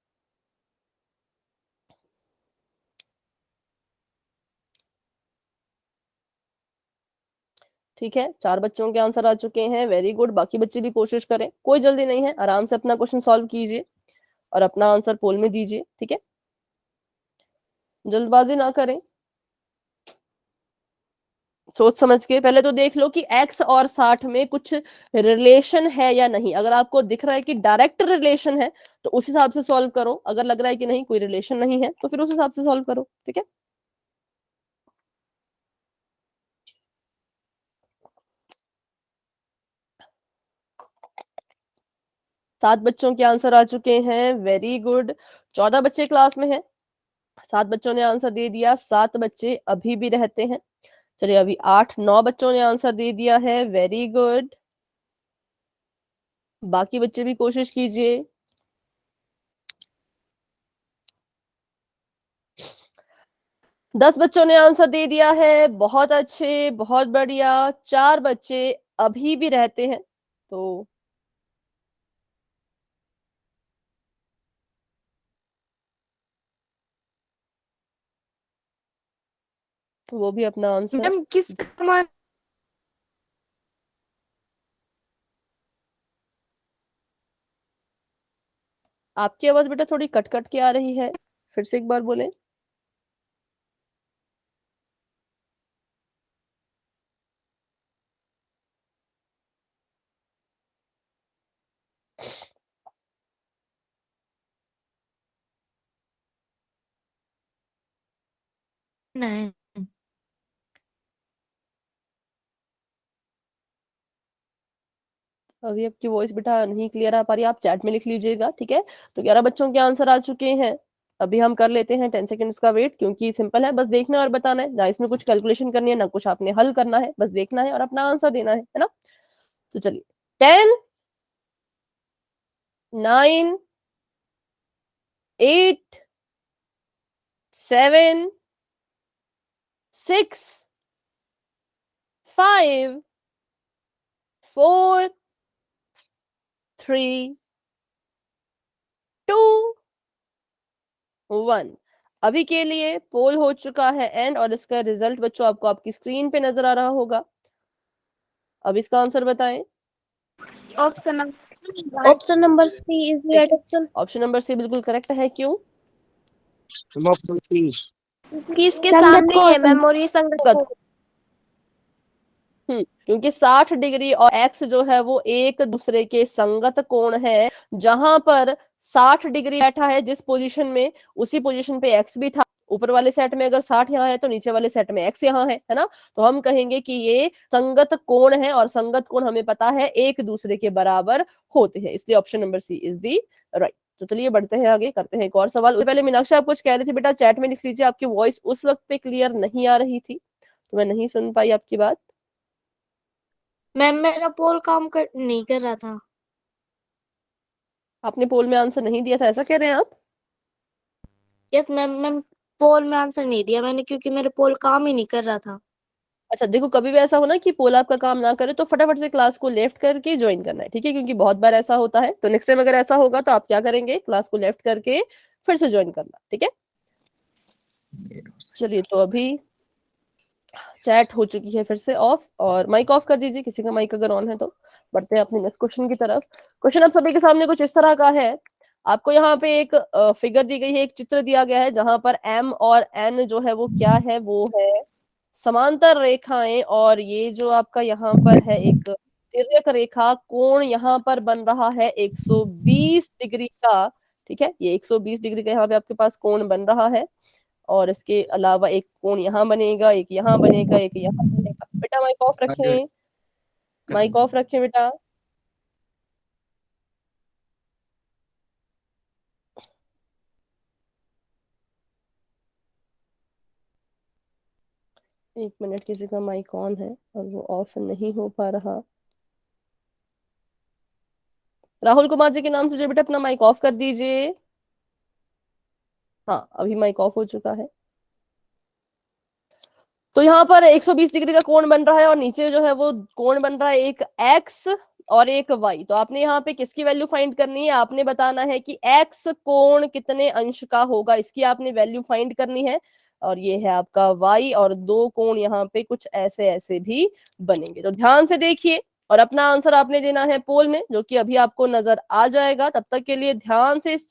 ठीक है, 4 बच्चों के आंसर आ चुके हैं, वेरी गुड। बाकी बच्चे भी कोशिश करें, कोई जल्दी नहीं है, आराम से अपना क्वेश्चन सॉल्व कीजिए और अपना आंसर पोल में दीजिए। ठीक है, जल्दबाजी ना करें, सोच समझ के पहले तो देख लो कि x और 60 में कुछ रिलेशन है या नहीं। अगर आपको दिख रहा है कि डायरेक्ट रिलेशन है तो उस हिसाब से सॉल्व करो, अगर लग रहा है कि नहीं कोई रिलेशन नहीं है तो फिर उस हिसाब से सॉल्व करो। ठीक है, 7 बच्चों के आंसर आ चुके हैं, वेरी गुड। 14 बच्चे क्लास में हैं, 7 बच्चों ने आंसर दे दिया, 7 बच्चे अभी भी रहते हैं। चलिए अभी 8-9 बच्चों ने आंसर दे दिया है, वेरी गुड। बाकी बच्चे भी कोशिश कीजिए। 10 बच्चों ने आंसर दे दिया है, बहुत अच्छे, बहुत बढ़िया। 4 बच्चे अभी भी रहते हैं, तो वो भी अपना आंसर मैम किस समान आपकी आवाज बेटा थोड़ी कट कट के आ रही है, फिर से एक बार बोले। है? अभी आपकी वॉइस बेटा नहीं क्लियर आ पा रही, आप चैट में लिख लीजिएगा, ठीक है। तो 11 बच्चों के आंसर आ चुके हैं। अभी हम कर लेते हैं 10 सेकंड्स का वेट, क्योंकि सिंपल है, बस देखना है और बताना है ना, इसमें कुछ कैलकुलेशन करनी है ना कुछ आपने हल करना है, बस देखना है और अपना आंसर देना है ना। तो चलिए, 10, 9, 8, 7, 6, 5, 4, 3, 2, 1। अभी के लिए पोल हो चुका है एंड, और इसका रिजल्ट बच्चों आपको आपकी स्क्रीन पे नजर आ रहा होगा। अब इसका आंसर बताएं। Option number C is the right option. Option number C बिल्कुल करेक्ट है, क्यों? कि इसके सामने ही है मैम, और ये संगत संगत, क्योंकि 60 डिग्री और एक्स जो है वो एक दूसरे के संगत कोण है। जहां पर 60 डिग्री बैठा है जिस पोजीशन में, उसी पोजीशन पे एक्स भी था। ऊपर वाले सेट में अगर 60 यहाँ है तो नीचे वाले सेट में एक्स यहाँ है ना। तो हम कहेंगे कि ये संगत कोण है, और संगत कोण हमें पता है एक दूसरे के बराबर होते हैं, इसलिए option number C is the right. तो चलिए बढ़ते हैं आगे, करते हैं एक और सवाल। उससे पहले मीनाक्षी आप कुछ कह रही थी बेटा, चैट में लिख लीजिए। आपकी वॉइस उस वक्त पे क्लियर नहीं आ रही थी, तो मैं नहीं सुन पाई आपकी बात। मैम मेरा पोल नहीं कर रहा था। आपने पोल में आंसर नहीं दिया था, ऐसा कह रहे हैं आप? यस मैम, मैम पोल में आंसर नहीं दिया मैंने, क्योंकि मेरे पोल काम ही नहीं कर रहा था। अच्छा देखो, कभी भी ऐसा हो ना कि पोल आपका काम ना करे तो फटाफट से क्लास को लेफ्ट करके ज्वाइन करना है, ठीक है, क्योंकि बहुत बार ऐसा होता है। तो नेक्स्ट टाइम अगर ऐसा होगा तो आप क्या करेंगे, क्लास को लेफ्ट करके फिर से ज्वाइन करना, ठीक है। चलिए, तो अभी चैट हो चुकी है फिर से ऑफ, और माइक ऑफ कर दीजिए किसी का माइक अगर ऑन है तो। बढ़ते हैं अपने नेक्स्ट क्वेश्चन की तरफ। क्वेश्चन आप सभी के सामने कुछ इस तरह का है। आपको यहाँ पे एक फिगर दी गई है, एक चित्र दिया गया है, जहां पर एम और एन जो है वो क्या है, वो है समांतर रेखाएं। और ये जो आपका यहाँ पर है एक तिर्यक रेखा, कोण यहाँ पर बन रहा है 120 डिग्री का, ठीक है। ये 120 डिग्री का यहाँ पे आपके पास कोण बन रहा है, और इसके अलावा एक कोण यहाँ बनेगा, एक यहाँ बनेगा, एक यहाँ बनेगा। बेटा माइक ऑफ रखें, माइक ऑफ रखें बेटा। एक मिनट, किसी का माइक ऑन है और वो ऑफ नहीं हो पा रहा। राहुल कुमार जी के नाम से जो बेटा अपना माइक ऑफ कर दीजिए। हाँ, अभी माइक ऑफ हो चुका है। तो यहाँ पर 120 डिग्री का कोण बन रहा है, और नीचे जो है वो कोण बन रहा है एक एक्स और एक वाई। तो आपने यहाँ पे किसकी वैल्यू फाइंड करनी है, आपने बताना है कि एक्स कोण कितने अंश का होगा, इसकी आपने वैल्यू फाइंड करनी है। और ये है आपका वाई, और दो कोण यहाँ पे कुछ ऐसे ऐसे भी बनेंगे। तो ध्यान से देखिए, और अपना आंसर आपने देना है पोल में, जो कि अभी आपको नजर आ जाएगा। तब तक के लिए ध्यान से इस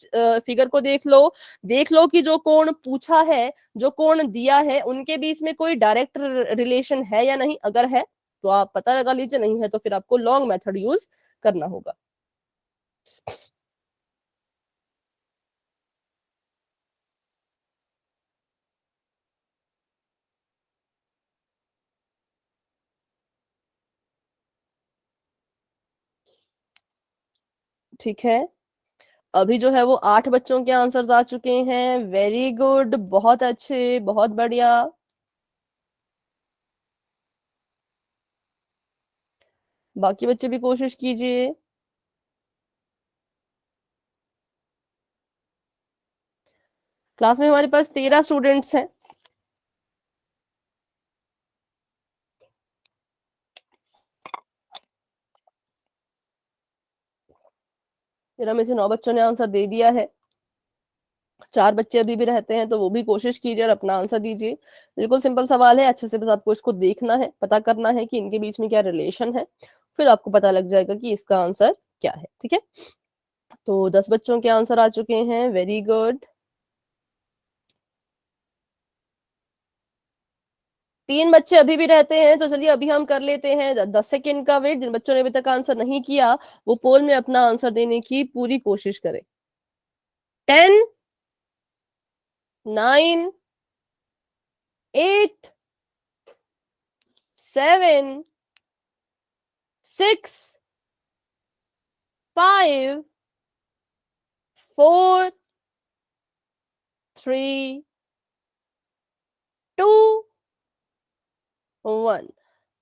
फिगर को देख लो। देख लो कि जो कोण पूछा है, जो कोण दिया है, उनके बीच में कोई डायरेक्ट रिलेशन है या नहीं। अगर है तो आप पता लगा लीजिए, नहीं है तो फिर आपको लॉन्ग मेथड यूज करना होगा। ठीक है, अभी जो है वो 8 बच्चों के आंसर्स आ चुके हैं। वेरी गुड, बहुत अच्छे, बहुत बढ़िया। बाकी बच्चे भी कोशिश कीजिए। क्लास में हमारे पास 13 स्टूडेंट्स हैं, 13 में से 9 बच्चों ने आंसर दे दिया है। 4 बच्चे अभी भी रहते हैं, तो वो भी कोशिश कीजिए और अपना आंसर दीजिए। बिल्कुल सिंपल सवाल है, अच्छे से बस आपको इसको देखना है, पता करना है कि इनके बीच में क्या रिलेशन है, फिर आपको पता लग जाएगा कि इसका आंसर क्या है। ठीक है, तो 10 बच्चों के आंसर आ चुके हैं, वेरी गुड। 3 बच्चे अभी भी रहते हैं, तो चलिए अभी हम कर लेते हैं 10 सेकेंड का वेट। जिन बच्चों ने अभी तक आंसर नहीं किया वो पोल में अपना आंसर देने की पूरी कोशिश करें। 10, 9, 8, 7, 6, 5, 4, 3, 2, 1।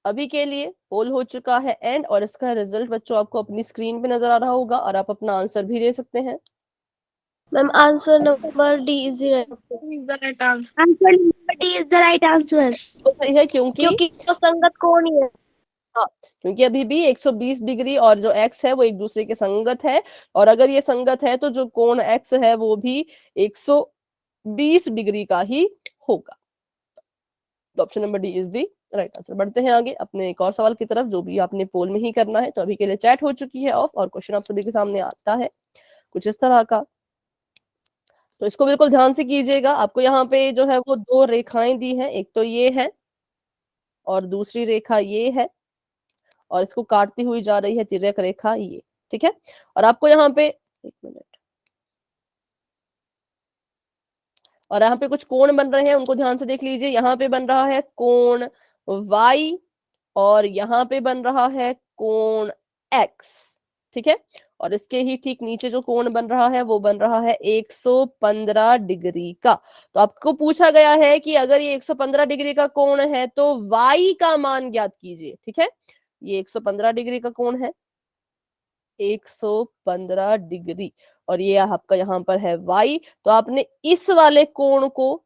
अभी के लिए पोल हो चुका है एंड, और इसका रिजल्ट बच्चों आपको अपनी स्क्रीन पे नजर आ रहा होगा, और आप अपना आंसर भी दे सकते हैं। Ma'am answer number D is the Answer number D is the right answer. तो सही है, क्योंकि क्योंकि तो संगत कौन ही है। हाँ, क्योंकि अभी भी 120 डिग्री और जो एक्स है वो एक दूसरे के संगत है, और अगर ये संगत है तो जो कोण एक्स है वो भी 120 डिग्री का ही होगा। तो option number D is the right answer. बढ़ते हैं आगे अपने एक और सवाल की तरफ, जो भी आपने पोल में ही करना है। तो अभी के लिए चैट हो चुकी है ऑफ, और क्वेश्चन आप सभी के सामने आता है कुछ इस तरह का। तो इसको बिल्कुल ध्यान से कीजिएगा। आपको यहाँ पे जो है वो 2 रेखाएं दी हैं, एक तो ये है और दूसरी रेखा ये है, और इसको काटती हुई जा रही है तिर्यक रेखा ये। ठीक है, और आपको यहाँ पे एक मिनट, और यहाँ पे कुछ कोण बन रहे हैं, उनको ध्यान से देख लीजिए। यहाँ पे बन रहा है कोण y, और यहाँ पे बन रहा है कोण x। ठीक है, और इसके ही ठीक नीचे जो कोण बन रहा है वो बन रहा है 115 डिग्री का। तो आपको पूछा गया है कि अगर ये 115 डिग्री का कोण है तो y का मान ज्ञात कीजिए। ठीक है, ये 115 डिग्री का कोण है, 115 डिग्री, और ये आपका यहाँ पर है y। तो आपने इस वाले कोण को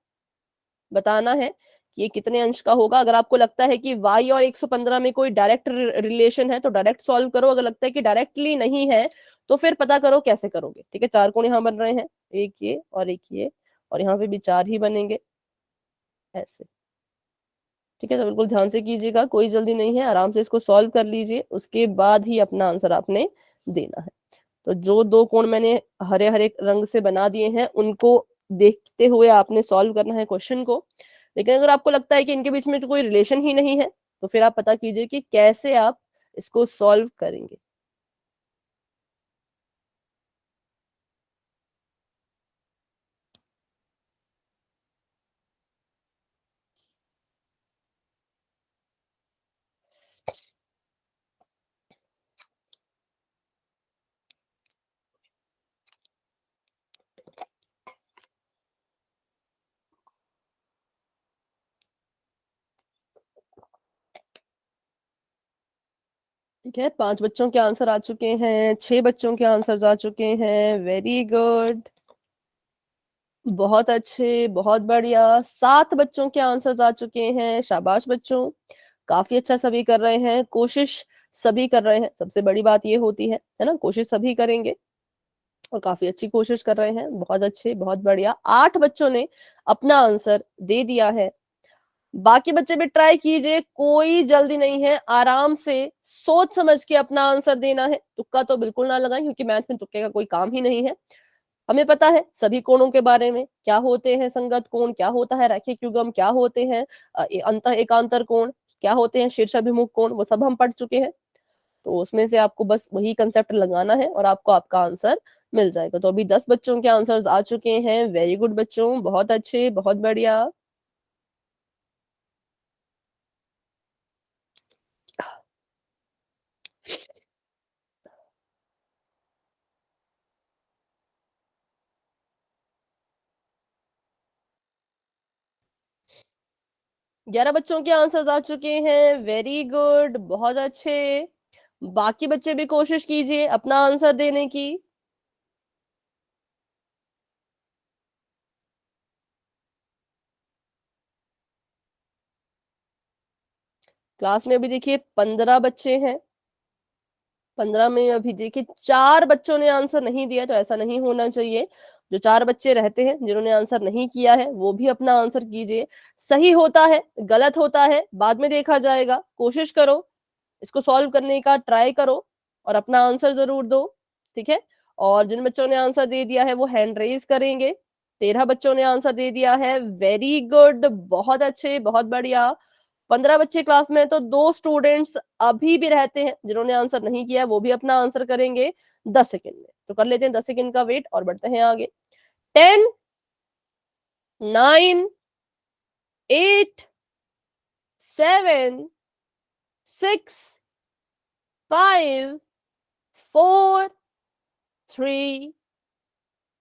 बताना है कि ये कितने अंश का होगा। अगर आपको लगता है कि y और 115 में कोई डायरेक्ट रिलेशन है तो डायरेक्ट सॉल्व करो, अगर लगता है कि डायरेक्टली नहीं है तो फिर पता करो कैसे करोगे। ठीक है, 4 कोण यहाँ बन रहे हैं, एक ये और एक ये, और यहाँ पे भी 4 ही बनेंगे ऐसे। ठीक है, तो बिल्कुल ध्यान से कीजिएगा, कोई जल्दी नहीं है, आराम से इसको सॉल्व कर लीजिए, उसके बाद ही अपना आंसर आपने देना है। तो जो 2 कोण मैंने हरे हरे रंग से बना दिए हैं उनको देखते हुए आपने सॉल्व करना है क्वेश्चन को। लेकिन अगर आपको लगता है कि इनके बीच में तो कोई रिलेशन ही नहीं है तो फिर आप पता कीजिए कि कैसे आप इसको सॉल्व करेंगे। 5 बच्चों के आंसर आ चुके हैं, 6 बच्चों के आंसर आ चुके हैं, वेरी गुड, बहुत अच्छे, बहुत बढ़िया। 7 बच्चों के आंसर्स आ चुके हैं, शाबाश बच्चों, काफी अच्छा सभी कर रहे हैं, कोशिश सभी कर रहे हैं। सबसे बड़ी बात ये होती है ना, कोशिश सभी करेंगे, और काफी अच्छी कोशिश कर रहे हैं, बहुत अच्छे, बहुत बढ़िया। 8 बच्चों ने अपना आंसर दे दिया है। बाकी बच्चे भी ट्राई कीजिए, कोई जल्दी नहीं है, आराम से सोच समझ के अपना आंसर देना है। तुक्का तो बिल्कुल ना लगाएं, क्योंकि मैथ में तुक्के का कोई काम ही नहीं है। हमें पता है सभी कोणों के बारे में, क्या होते हैं संगत कोण, क्या होता है रैखिक युग्म, क्या होते हैं अंत एकांतर कोण, क्या होते हैं शीर्षाभिमुख कोण, वो सब हम पढ़ चुके हैं। तो उसमें से आपको बस वही कंसेप्ट लगाना है और आपको आपका आंसर मिल जाएगा। तो अभी 10 बच्चों के आंसर्स आ चुके हैं, वेरी गुड बच्चों, बहुत अच्छे, बहुत बढ़िया। ग्यारह बच्चों के आंसर्स आ चुके हैं, वेरी गुड, बहुत अच्छे। बाकी बच्चे भी कोशिश कीजिए अपना आंसर देने की। क्लास में अभी देखिए 15 बच्चे हैं, 15 में अभी देखिए 4 बच्चों ने आंसर नहीं दिया, तो ऐसा नहीं होना चाहिए। जो 4 बच्चे रहते हैं जिन्होंने आंसर नहीं किया है वो भी अपना आंसर कीजिए। सही होता है गलत होता है बाद में देखा जाएगा, कोशिश करो इसको सॉल्व करने का, ट्राई करो और अपना आंसर जरूर दो, ठीक है। और जिन बच्चों ने आंसर दे दिया है वो हैंड रेज करेंगे। 13 बच्चों ने आंसर दे दिया है, वेरी गुड, बहुत अच्छे, बहुत बढ़िया। 15 बच्चे क्लास में है तो 2 स्टूडेंट्स अभी भी रहते हैं जिन्होंने आंसर नहीं किया, वो भी अपना आंसर करेंगे 10 सेकंड में। तो कर लेते हैं 10 सेकंड का वेट और बढ़ते हैं आगे। 10, 9, 8, 7, 6, 5, 4, 3,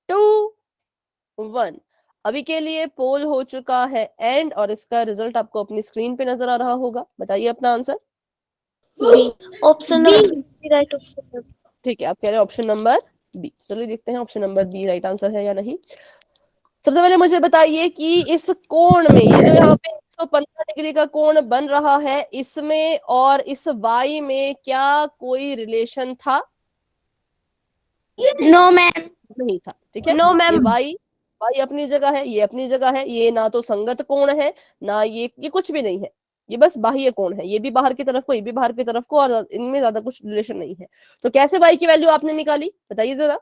2, 1। अभी के लिए पोल हो चुका है एंड, और इसका रिजल्ट आपको अपनी स्क्रीन पे नजर आ रहा होगा। बताइए अपना answer. Option number B right option. ठीक है, आप कह रहे हैं ऑप्शन नंबर बी। चलिए देखते हैं option number B right answer है या नहीं। सबसे पहले मुझे बताइए कि इस कोण में, ये जो यहाँ पे 115 डिग्री का कोण बन रहा है, इसमें और इस वाई में क्या कोई रिलेशन था? No ma'am. नहीं था, ठीक है। No ma'am. ये वाई वाई अपनी जगह है, ये अपनी जगह है, ये ना तो संगत कोण है ना ये कुछ भी नहीं है, ये बस बाह्य कोण है। ये भी बाहर की तरफ को, ये भी बाहर की तरफ को, और इनमें ज्यादा कुछ रिलेशन नहीं है। तो कैसे वाई की वैल्यू आपने निकाली, बताइए जरा।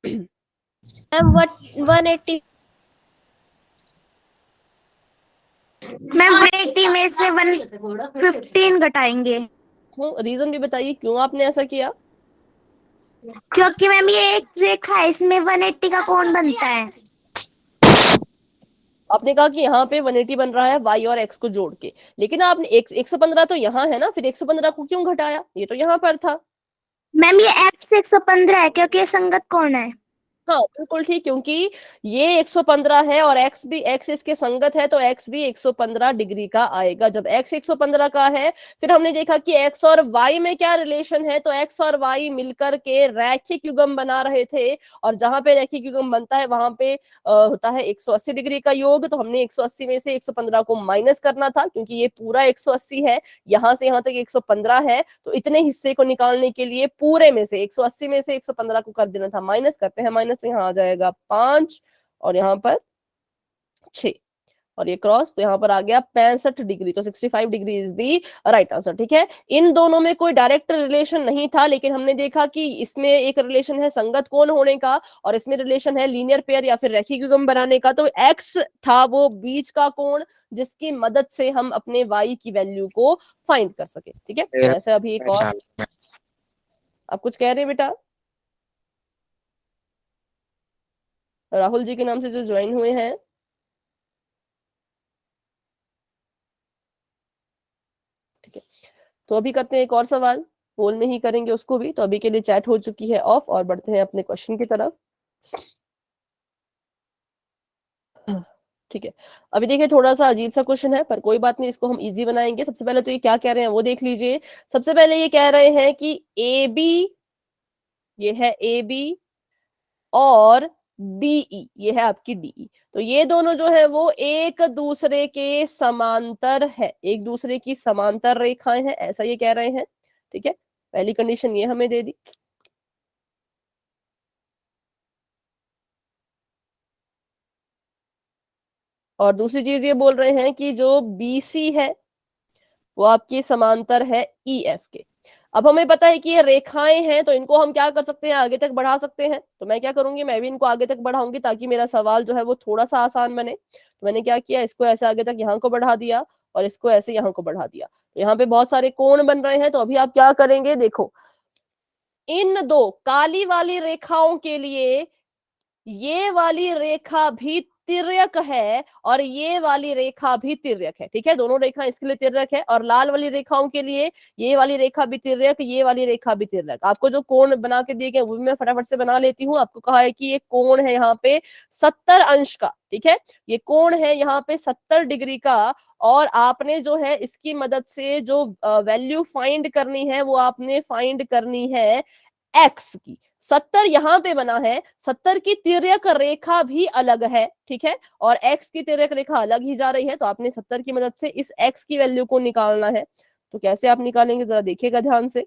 मैम 180। मैम 180 में से 115 घटाएंगे क्यों, रीजन भी बताइए क्यों आपने ऐसा किया। क्योंकि मैम ये एक रेखा है, इसमें 180 का कोण बनता है। आपने कहा कि यहाँ पे 180 बन रहा है वाई और एक्स को जोड़ के, लेकिन आपने 115 तो यहाँ है ना, फिर 115 को क्यों घटाया, ये तो यहाँ पर था। मैम ये x 115 है क्योंकि ये संगत कोण है। हाँ बिल्कुल ठीक, क्योंकि ये 115 है और x इसके संगत है, तो x भी 115 डिग्री का आएगा। जब x 115 का है, फिर हमने देखा कि x और y में क्या रिलेशन है, तो x और y मिलकर के रैखिक युग्म बना रहे थे, और जहां पे रैखिक युग्म बनता है वहां पे होता है 180 डिग्री का योग। तो हमने 180 में से 115 को माइनस करना था, क्योंकि ये पूरा 180 है, यहां से यहां तक 115 है, तो इतने हिस्से को निकालने के लिए पूरे में से 180 में से 115 को कर देना था माइनस। करते हैं माइनस, तो यहाँ आ जाएगा 5 और यहाँ पर 6 और ये क्रॉस, तो यहाँ पर आ गया 65 डिग्री। तो 65 degree is the right answer, ठीक है। इन दोनों में कोई डायरेक्ट रिलेशन नहीं था, लेकिन हमने देखा कि इसमें एक रिलेशन है संगत कोण होने का, और इसमें रिलेशन है लीनियर पेयर या फिर रैखिक युग्म बनाने का। तो एक्स था वो बीच का कोण, जिसकी मदद से हम अपने वाई की वैल्यू को फाइंड कर सके, ठीक है। तो ऐसे अभी एक और, आप कुछ कह रहे हैं बेटा? राहुल जी के नाम से जो ज्वाइन हुए हैं। ठीक है, तो अभी करते हैं एक और सवाल, पोल में ही करेंगे उसको भी। तो अभी के लिए चैट हो चुकी है ऑफ, और बढ़ते हैं अपने क्वेश्चन की तरफ। ठीक है, अभी देखिए थोड़ा सा अजीब सा क्वेश्चन है, पर कोई बात नहीं, इसको हम इजी बनाएंगे। सबसे पहले तो ये क्या कह रहे हैं वो देख लीजिए। सबसे पहले ये कह रहे हैं कि ए बी, ये है ए बी, और डीई, ये है आपकी डीई। तो ये दोनों जो है वो एक दूसरे के समांतर है, एक दूसरे की समांतर रेखाएं हैं, ऐसा ये कह रहे हैं, ठीक है। पहली कंडीशन ये हमें दे दी। और दूसरी चीज ये बोल रहे हैं कि जो बीसी है वो आपकी समांतर है ईएफ के। अब हमें पता है कि ये रेखाएं हैं, तो इनको हम क्या कर सकते हैं, आगे तक बढ़ा सकते हैं। तो मैं क्या करूंगी, मैं भी इनको आगे तक बढ़ाऊंगी ताकि मेरा सवाल जो है वो थोड़ा सा आसान बने। तो मैंने क्या किया, इसको ऐसे आगे तक यहाँ को बढ़ा दिया और इसको ऐसे यहाँ को बढ़ा दिया। तो यहाँ पे बहुत सारे कोण बन रहे हैं। तो अभी आप क्या करेंगे, देखो इन दो काली वाली रेखाओं के लिए ये वाली रेखा भी तिर्यक है और ये वाली रेखा भी तिर्यक है, ठीक है। दोनों रेखा इसके लिए तिर्यक है, और लाल वाली रेखाओं के लिए ये वाली रेखा भी तिर्यक, ये वाली रेखा भी तिर्यक। आपको जो कोण बना के दिए गए वो भी मैं फटाफट से बना लेती हूँ। आपको कहा है कि ये कोण है यहाँ पे 70 अंश का, ठीक है। ये कोण है यहाँ पे 70 डिग्री का, और आपने जो है इसकी मदद से जो वैल्यू फाइंड करनी है वो आपने फाइंड करनी है एक्स की। 70 यहां पे बना है, 70 की तिर्यक रेखा भी अलग है, ठीक है, और एक्स की तिर्यक रेखा अलग ही जा रही है। तो आपने 70 की मदद से इस एक्स की वैल्यू को निकालना है। तो कैसे आप निकालेंगे जरा देखिएगा ध्यान से।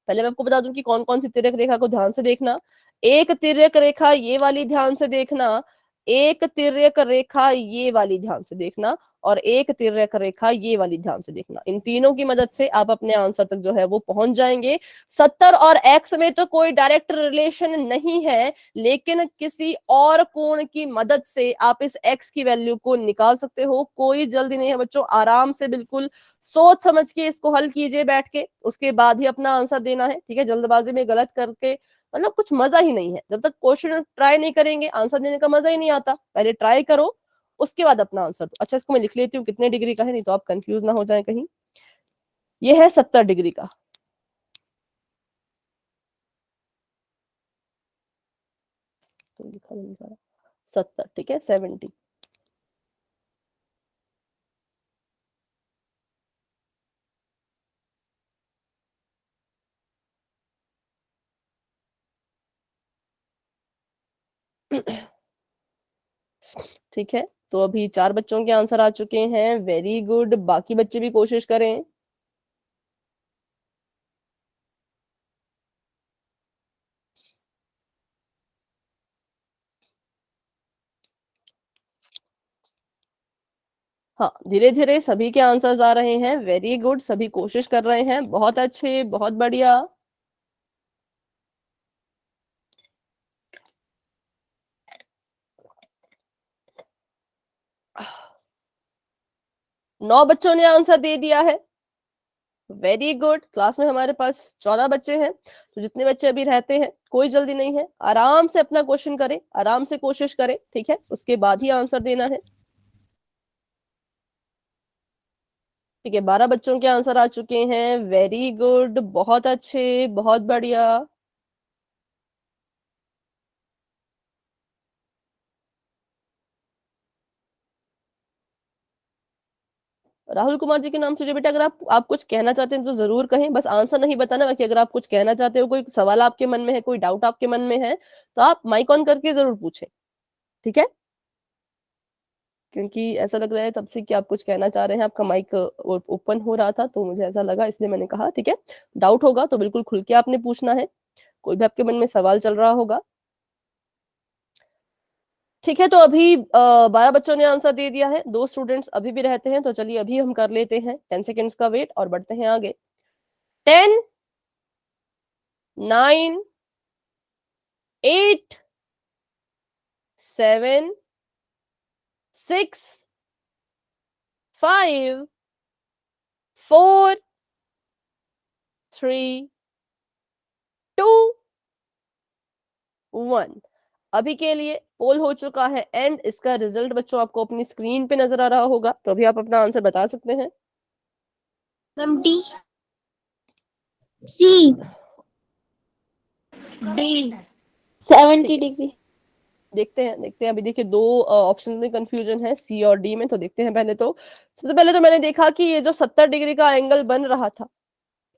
पहले मैं आपको बता दूं कि कौन कौन सी तिर्यक रेखा को ध्यान से देखना। एक तिर्यक रेखा ये वाली ध्यान से देखना, एक तिर्यक रेखा ये वाली ध्यान से देखना, और एक तिर्यक रेखा ये वाली ध्यान से देखना। इन तीनों की मदद से आप अपने आंसर तक जो है वो पहुंच जाएंगे। 70 और x में तो कोई डायरेक्ट रिलेशन नहीं है, लेकिन किसी और कोण की मदद से आप इस x की वैल्यू को निकाल सकते हो। कोई जल्दी नहीं है बच्चों, आराम से बिल्कुल सोच समझ के इसको हल कीजिए बैठ के, उसके बाद ही अपना आंसर देना है, ठीक है। जल्दबाजी में गलत करके मतलब कुछ मजा ही नहीं है। जब तक क्वेश्चन ट्राई नहीं करेंगे आंसर देने का मजा ही नहीं आता। पहले ट्राई करो, उसके बाद अपना आंसर दो। अच्छा, इसको मैं लिख लेती हूँ कितने डिग्री का है, नहीं तो आप कंफ्यूज ना हो जाए कहीं। ये है 70 डिग्री का। तो लिखा नहीं जा रहा, 70, ठीक है, 70। ठीक है, तो अभी 4 बच्चों के आंसर आ चुके हैं, वेरी गुड। बाकी बच्चे भी कोशिश करें। हाँ, धीरे धीरे सभी के आंसर्स आ रहे हैं, वेरी गुड। सभी कोशिश कर रहे हैं, बहुत अच्छे, बहुत बढ़िया। नौ बच्चों ने आंसर दे दिया है, वेरी गुड। क्लास में हमारे पास 14 बच्चे हैं, तो जितने बच्चे अभी रहते हैं कोई जल्दी नहीं है, आराम से अपना क्वेश्चन करें, आराम से कोशिश करें, ठीक है। उसके बाद ही आंसर देना है, ठीक है। 12 बच्चों के आंसर आ चुके हैं, वेरी गुड, बहुत अच्छे, बहुत बढ़िया। राहुल कुमार जी के नाम से जो बेटा, अगर आप कुछ कहना चाहते हैं तो जरूर कहें, बस आंसर नहीं बताना। बाकी अगर आप कुछ कहना चाहते हो, कोई सवाल आपके मन में है, कोई डाउट आपके मन में है, तो आप माइक ऑन करके जरूर पूछें, ठीक है। क्योंकि ऐसा लग रहा है तब से कि आप कुछ कहना चाह रहे हैं, आपका माइक ओपन हो रहा था, तो मुझे ऐसा लगा, इसलिए मैंने कहा, ठीक है। डाउट होगा तो बिल्कुल खुल के आपने पूछना है, कोई भी आपके मन में सवाल चल रहा होगा, ठीक है। तो अभी 12 बच्चों ने आंसर दे दिया है, 2 स्टूडेंट्स अभी भी रहते हैं, तो चलिए अभी हम कर लेते हैं 10 सेकेंड्स का वेट और बढ़ते हैं आगे। 10, 9, 8, 7, 6, 5, 4, 3, 2, 1। अभी के लिए पोल हो चुका है एंड इसका रिजल्ट बच्चों आपको अपनी स्क्रीन पे नजर आ रहा होगा, तो अभी आप अपना आंसर बता सकते हैं। Ma'am D. C. D. 70 degree. देखते हैं अभी। देखिए 2 ऑप्शन में कंफ्यूजन है, सी और डी में, तो देखते हैं। पहले तो सबसे पहले तो मैंने देखा कि ये जो 70 डिग्री का एंगल बन रहा था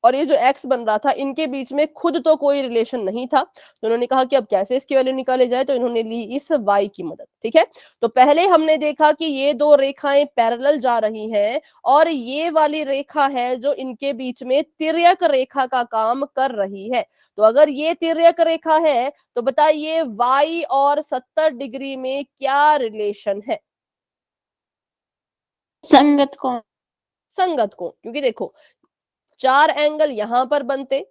और ये जो एक्स बन रहा था, इनके बीच में खुद तो कोई रिलेशन नहीं था, तो उन्होंने कहा कि अब कैसे इसकी वैल्यू निकाले जाए, तो इन्होंने ली इस y की मदद, ठीक है। तो पहले हमने देखा कि ये 2 रेखाएं पैरेलल जा रही हैं और ये वाली रेखा है जो इनके बीच में तिर्यक रेखा का काम कर रही है। तो अगर ये तिर्यक रेखा है तो बताइए y और 70 डिग्री में क्या रिलेशन है? संगत कौन? संगत कोण, क्योंकि देखो 4 एंगल यहां पर बनते,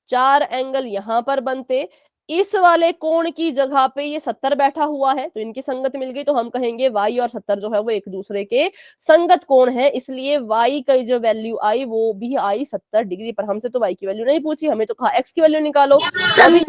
4 एंगल यहां पर बनते, इस वाले कोण की जगह पे ये 70 बैठा हुआ है, तो इनकी संगत मिल गई, तो हम कहेंगे y और 70 जो है वो एक दूसरे के संगत कोण है, इसलिए y की जो वैल्यू आई वो भी आई 70 डिग्री पर। हमसे तो y की वैल्यू नहीं पूछी, हमें तो कहा x की वैल्यू निकालो। तो अभी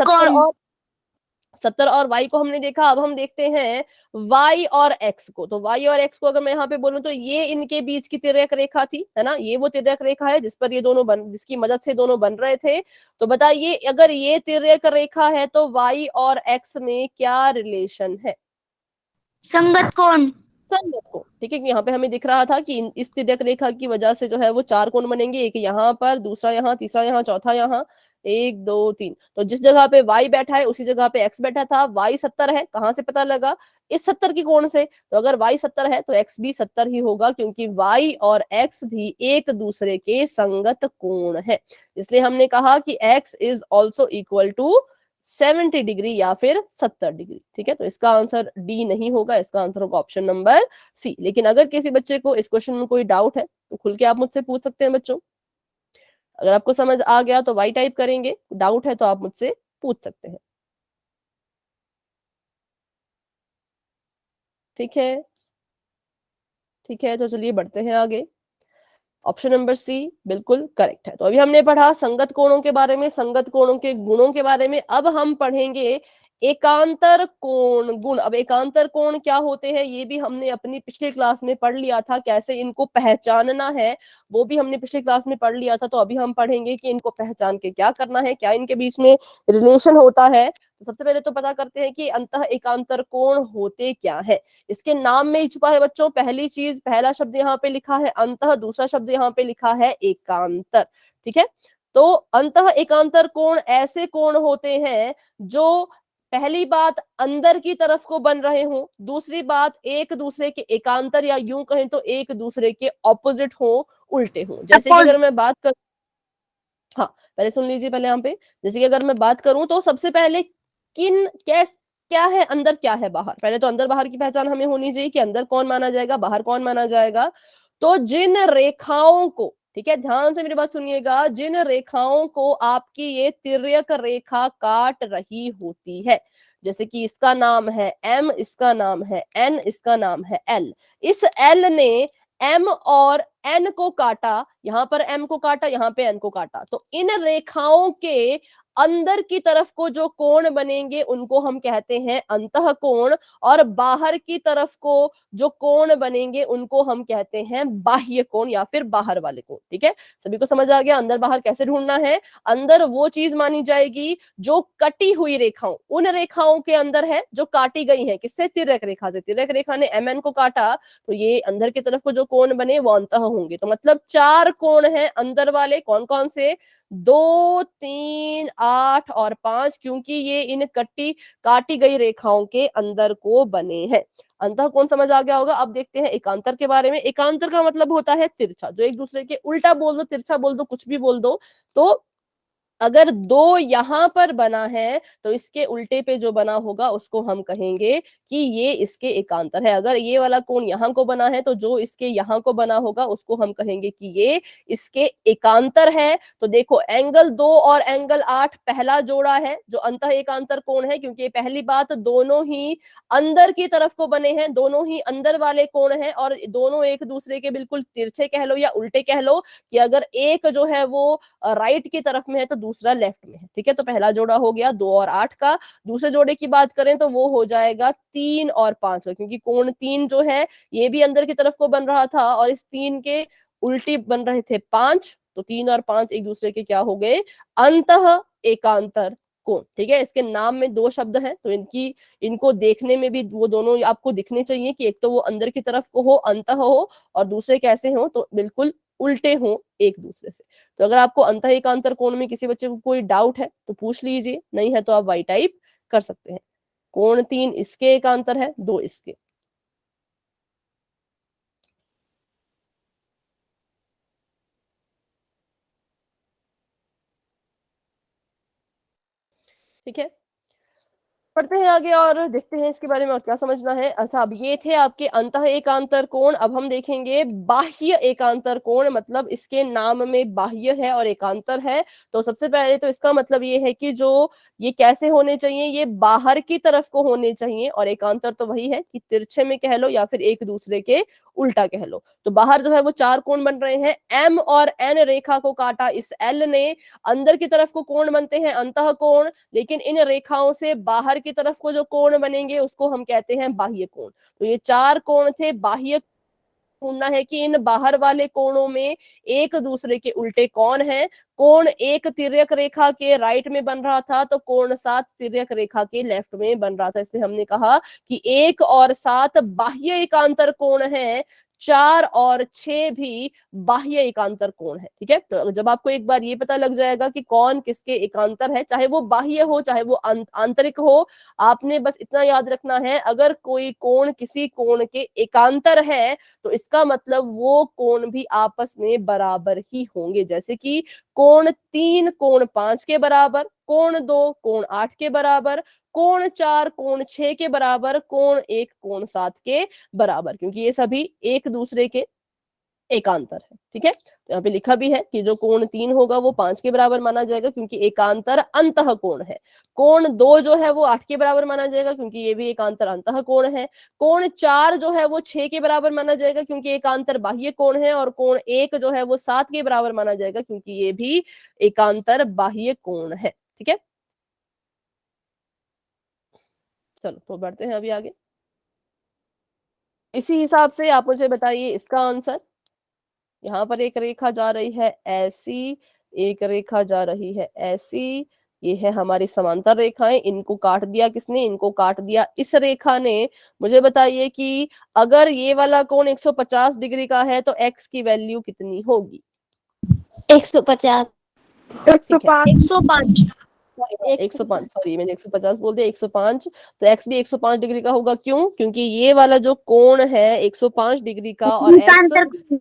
70 और y को हमने देखा, अब हम देखते हैं y और x को। तो y और x को अगर मैं यहाँ पे बोलूं तो ये इनके बीच की तिर्यक रेखा थी, है ना, ये वो तिर्यक रेखा है जिस पर ये दोनों जिसकी मदद से दोनों बन रहे थे। तो बताइए अगर ये तिर्यक रेखा है तो y और x में क्या रिलेशन है? संगत कौन? संगत कोण, ठीक है। यहाँ पे हमें दिख रहा था कि इस तिर्यक रेखा की वजह से जो है वो 4 कोण बनेंगे, एक यहाँ पर, दूसरा यहाँ, तीसरा यहाँ, चौथा यहाँ, 1 2 3। तो जिस जगह पे y बैठा है उसी जगह पे x बैठा था। y 70 है, कहाँ से पता लगा? इस 70 की कोण से। तो अगर y 70 है तो x भी 70 ही होगा, क्योंकि y और x भी एक दूसरे के संगत कोण है। इसलिए हमने कहा कि x is also equal to 70 degree या फिर 70 डिग्री, ठीक है। तो इसका आंसर डी नहीं होगा, इसका आंसर होगा ऑप्शन नंबर सी। लेकिन अगर किसी बच्चे को इस क्वेश्चन में कोई डाउट है तो खुल के आप मुझसे पूछ सकते हैं बच्चों। अगर आपको समझ आ गया तो वाई टाइप करेंगे, डाउट है तो आप मुझसे पूछ सकते हैं, ठीक है। ठीक है, तो चलिए बढ़ते हैं आगे। ऑप्शन नंबर सी बिल्कुल करेक्ट है। तो अभी हमने पढ़ा संगत कोणों के बारे में, संगत कोणों के गुणों के बारे में। अब हम पढ़ेंगे एकांतर कोण गुण। अब एकांतर कोण क्या होते हैं ये भी हमने अपनी पिछली क्लास में पढ़ लिया था, कैसे इनको पहचानना है वो भी हमने पिछली क्लास में पढ़ लिया था। तो अभी हम पढ़ेंगे कि इनको पहचान के क्या करना है, क्या इनके बीच में रिलेशन होता है। तो सबसे पहले तो पता करते हैं कि अंतः एकांतर कोण होते क्या है। इसके नाम में ही छुपा है बच्चों। पहली चीज, पहला शब्द यहाँ पे लिखा है अंतः, दूसरा शब्द यहाँ पे लिखा है एकांतर, ठीक है। तो अंतः एकांतर कोण ऐसे कोण होते हैं जो पहली बात अंदर की तरफ को बन रहे हो, दूसरी बात एक दूसरे के एकांतर या यूं कहें तो एक दूसरे के ऑपोजिट हो, उल्टे हो। जैसे कि अगर मैं बात कर, हाँ पहले सुन लीजिए पहले यहाँ पे। जैसे कि अगर मैं बात करूं तो सबसे पहले किन कैस क्या है अंदर, क्या है बाहर। पहले तो अंदर बाहर की पहचान हमें होनी चाहिए कि अंदर कौन माना जाएगा, बाहर कौन माना जाएगा। तो जिन रेखाओं को, ठीक है ध्यान से मेरी बात सुनिएगा, जिन रेखाओं को आपकी ये तिर्यक रेखा काट रही होती है, जैसे कि इसका नाम है M, इसका नाम है N, इसका नाम है L। इस L ने M और N को काटा, यहां पर M को काटा, यहां पे N को काटा। तो इन रेखाओं के अंदर की तरफ को जो कोण बनेंगे उनको हम कहते हैं अंतः कोण, और बाहर की तरफ को जो कोण बनेंगे उनको हम कहते हैं बाह्य कोण या फिर बाहर वाले कोण, ठीक है। सभी को समझ आ गया अंदर बाहर कैसे ढूंढना है। अंदर वो चीज मानी जाएगी जो कटी हुई रेखाओं, उन रेखाओं के अंदर है जो काटी गई है, किससे? तिर्यक रेखा से। तिर्यक रेखा ने MN को काटा तो ये अंदर की तरफ को जो कोण बने वो अंतः होंगे। तो मतलब 4 कोण हैं अंदर वाले, कौन कौन से? 2 3 8 और 5, क्योंकि ये इन काटी गई रेखाओं के अंदर को बने हैं। अंतः कोण समझ आ गया होगा। अब देखते हैं एकांतर के बारे में। एकांतर का मतलब होता है तिरछा, जो एक दूसरे के उल्टा बोल दो, तिरछा बोल दो, कुछ भी बोल दो। तो अगर 2 यहां पर बना है तो इसके उल्टे पे जो बना होगा उसको हम कहेंगे कि ये इसके एकांतर है। अगर ये वाला कोण यहाँ को बना है तो जो इसके यहाँ को बना होगा उसको हम कहेंगे कि ये इसके एकांतर है। तो देखो एंगल 2 और एंगल 8 पहला जोड़ा है जो अंतः एकांतर कोण है, क्योंकि पहली बात दोनों ही अंदर की तरफ को बने हैं, दोनों ही अंदर वाले कोण हैं और दोनों एक दूसरे के बिल्कुल तिरछे कह लो या उल्टे कह लो, कि अगर एक जो है वो राइट की तरफ में है तो दूसरा लेफ्ट में है, ठीक है। तो पहला जोड़ा हो गया 2 और 8 का। दूसरे जोड़े की बात करें तो वो हो जाएगा 3 और 5 का, क्योंकि कोण 3 जो है ये भी अंदर की तरफ को बन रहा था और इस 3 के उल्टी बन रहे थे 5। तो 3 और 5 एक दूसरे के क्या हो गए? अंतः एकांतर कोण, ठीक है। इसके नाम में 2 शब्द हैं तो इनको देखने में भी वो दोनों आपको दिखने चाहिए कि एक तो वो अंदर की तरफ को हो, अंतः हो, और दूसरे कैसे हो? तो बिल्कुल उल्टे हो एक दूसरे से। तो अगर आपको अंतः एकांतर कोण में किसी बच्चे को कोई डाउट है तो पूछ लीजिए, नहीं है तो आप वाई टाइप कर सकते हैं। कोण 3 इसके एकांतर है, 2 इसके। ठीक है, पढ़ते हैं आगे और देखते हैं इसके बारे में और क्या समझना है। अच्छा, अब ये थे आपके अंतः एकांतर कोण। अब हम देखेंगे बाह्य एकांतर कोण, मतलब इसके नाम में बाह्य है और एकांतर है। तो सबसे पहले तो इसका मतलब ये है कि जो ये कैसे होने चाहिए, ये बाहर की तरफ को होने चाहिए, और एकांतर तो वही है कि तिरछे में कह लो या फिर एक दूसरे के उल्टा कह लो। तो बाहर जो है वो 4 कोण बन रहे हैं। M और N रेखा को काटा इस L ने, अंदर की तरफ को कोण बनते हैं अंतः कोण, लेकिन इन रेखाओं से बाहर की तरफ को जो कोण बनेंगे उसको हम कहते हैं बाह्य कोण। तो ये 4 कोण थे। बाह्य ढूंढना है कि इन बाहर वाले कोणों में एक दूसरे के उल्टे कौन है। कोण एक तिर्यक रेखा के राइट में बन रहा था तो कोण 7 तिर्यक रेखा के लेफ्ट में बन रहा था, इसलिए हमने कहा कि 1 और 7 बाह्य एकांतर कोण है, 4 और 6 भी बाह्य एकांतर कोण है। ठीक है, तो जब आपको एक बार ये पता लग जाएगा कि कौन किसके एकांतर है, चाहे वो बाह्य हो चाहे वो आंतरिक हो, आपने बस इतना याद रखना है, अगर कोई कोण किसी कोण के एकांतर है तो इसका मतलब वो कोण भी आपस में बराबर ही होंगे। जैसे कि कोण 3 कोण 5 के बराबर, कोण 2 कोण 8 के बराबर, कोण 4 कोण 6 के बराबर, कोण 1 कोण 7 के बराबर, क्योंकि ये सभी एक दूसरे के एकांतर है। ठीक है, तो यहाँ पे लिखा भी है कि जो कोण 3 होगा वो 5 के बराबर माना जाएगा क्योंकि एकांतर अंतः कोण है। कोण 2 जो है वो 8 के बराबर माना जाएगा क्योंकि ये भी एकांतर अंतः कोण है। कोण 4 जो है वो 6 के बराबर माना जाएगा क्योंकि एकांतर बाह्य कोण है, और कोण 1 जो है वो 7 के बराबर माना जाएगा क्योंकि ये भी एकांतर बाह्य कोण है। ठीक है, चलो तो बढ़ते हैं अभी आगे। इसी हिसाब से आप मुझे बताइए इसका आंसर। यहाँ पर एक रेखा जा रही है ऐसी, एक रेखा जा रही है ऐसी, ये है हमारी समांतर रेखाएं, इनको काट दिया किसने, इनको काट दिया इस रेखा ने। मुझे बताइए कि अगर ये वाला कोण 150 डिग्री का है तो x की वैल्यू कितनी होगी? 150 ठीक है, 105 105, सॉरी मैंने 150 बोल दिया, 105, तो x भी 105 डिग्री का होगा। क्यों? क्योंकि ये वाला जो कोण है 105 डिग्री का और x,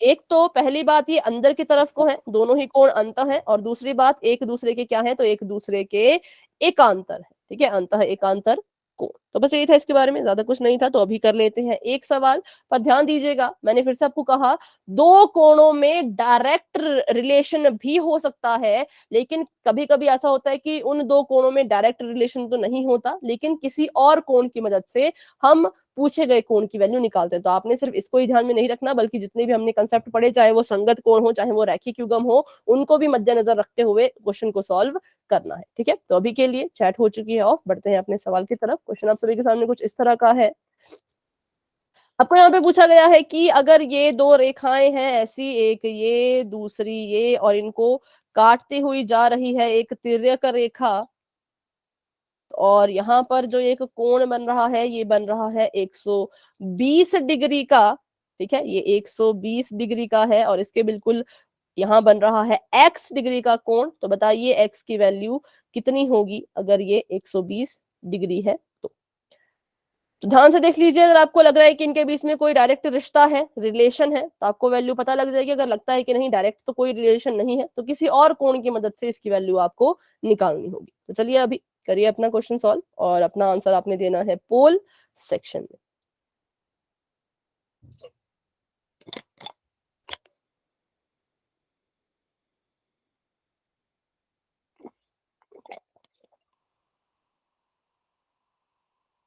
एक तो पहली बात ये अंदर की तरफ को है, दोनों ही कोण अंतः है, और दूसरी बात एक दूसरे के क्या है, तो एक दूसरे के एकांतर है। ठीक है, अंतः एकांतर कोण। तो बस यही था इसके बारे में, ज्यादा कुछ नहीं था। तो अभी कर लेते हैं एक सवाल, पर ध्यान दीजिएगा मैंने फिर से आपको कहा दो कोणों में डायरेक्ट रिलेशन भी हो सकता है, लेकिन कभी कभी ऐसा होता है कि उन दो कोणों में डायरेक्ट रिलेशन तो नहीं होता, लेकिन किसी और कोण की मदद से हम पूछे गए कोण की वैल्यू निकालते हैं। तो आपने सिर्फ इसको ही ध्यान में नहीं रखना, बल्कि जितने भी हमने कंसेप्ट पढ़े, चाहे वो संगत कोण हो चाहे वो रैखिक युग्म हो, उनको भी मद्देनजर रखते हुए क्वेश्चन को सॉल्व करना है। ठीक है, तो अभी के लिए चैट हो चुकी है ऑफ, बढ़ते हैं अपने सवाल की तरफ। क्वेश्चन आप सभी के सामने कुछ इस तरह का है। आपको यहाँ पे पूछा गया है कि अगर ये दो रेखाएं हैं ऐसी, एक ये दूसरी ये, और इनको काटती हुई जा रही है एक तिर्यक रेखा, और यहाँ पर जो एक कोण बन रहा है ये बन रहा है 120 डिग्री का। ठीक है, ये 120 डिग्री का है, और इसके बिल्कुल यहाँ बन रहा है x डिग्री का कोण। तो बताइए x की वैल्यू कितनी होगी अगर ये 120 डिग्री है तो ध्यान से देख लीजिए। अगर आपको लग रहा है कि इनके बीच में कोई डायरेक्ट रिश्ता है, रिलेशन है, तो आपको वैल्यू पता लग जाएगी। अगर लगता है कि नहीं डायरेक्ट तो कोई रिलेशन नहीं है, तो किसी और कोण की मदद से इसकी वैल्यू आपको निकालनी होगी। तो चलिए अभी करिए अपना क्वेश्चन सॉल्व, और अपना आंसर आपने देना है पोल सेक्शन में।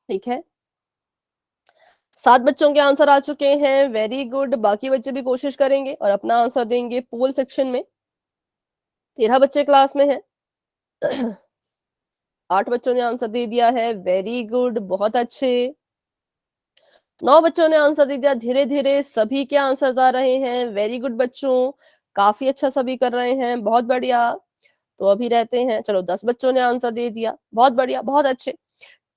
ठीक है, 7 बच्चों के आंसर आ चुके हैं, वेरी गुड। बाकी बच्चे भी कोशिश करेंगे और अपना आंसर देंगे पोल सेक्शन में। 13 बच्चे क्लास में हैं 8 बच्चों ने आंसर दे दिया है, वेरी गुड, बहुत अच्छे। 9 बच्चों ने आंसर दे दिया, धीरे धीरे सभी के आंसर आ रहे हैं, वेरी गुड बच्चों, काफी अच्छा सभी कर रहे हैं, बहुत बढ़िया। तो अभी रहते हैं, चलो 10 बच्चों ने आंसर दे दिया, बहुत बढ़िया, बहुत अच्छे।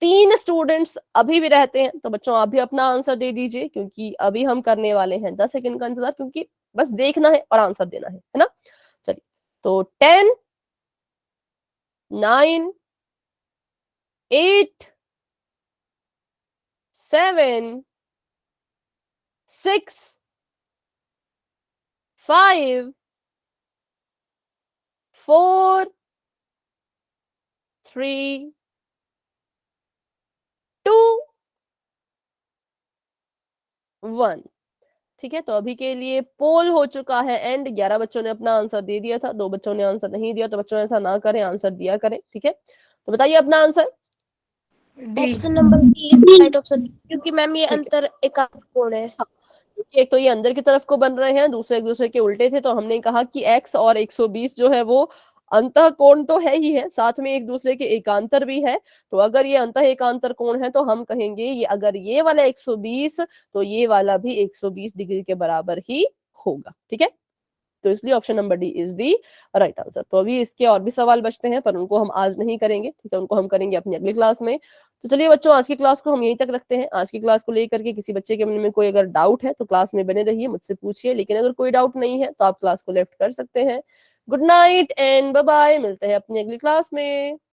3 स्टूडेंट्स अभी भी रहते हैं, तो बच्चों आप भी अपना आंसर दे दीजिए, क्योंकि अभी हम करने वाले हैं 10 सेकंड का इंतजार, क्योंकि बस देखना है और आंसर देना है ना। चलिए, तो 10, 9, 8, 7, 6, 5, 4, 3, 2, 1। ठीक है, तो अभी के लिए पोल हो चुका है एंड। 11 बच्चों ने अपना आंसर दे दिया था, 2 बच्चों ने आंसर नहीं दिया, तो बच्चों ऐसा ना करें, आंसर दिया करें। ठीक है, तो बताइए अपना answer. Option number D is right option, क्योंकि मैम ये अंतर एकांक कोण है। एक तो ये अंदर की तरफ को बन रहे हैं, दूसरे एक दूसरे के उल्टे थे, तो हमने कहा कि x और 120 जो है वो अंतः कोण तो है ही है, साथ में एक दूसरे के एकांतर भी है। तो अगर ये अंतः एकांतर कोण है तो हम कहेंगे ये, अगर ये वाला 120 तो ये वाला भी 120 डिग्री के बराबर ही होगा। ठीक है, तो इसलिए option number D is the right answer. तो अभी इसके और भी सवाल बचते हैं पर उनको हम आज नहीं करेंगे, ठीक है, उनको हम करेंगे अपनी अगली क्लास में। तो चलिए बच्चों, आज की क्लास को हम यहीं तक रखते हैं। आज की क्लास को लेकर के किसी बच्चे के मन में कोई अगर डाउट है तो क्लास में बने रहिए, मुझसे पूछिए, लेकिन अगर कोई डाउट नहीं है तो आप क्लास को लेफ्ट कर सकते हैं। Good night and bye bye, मिलते हैं अपनी अगली क्लास में।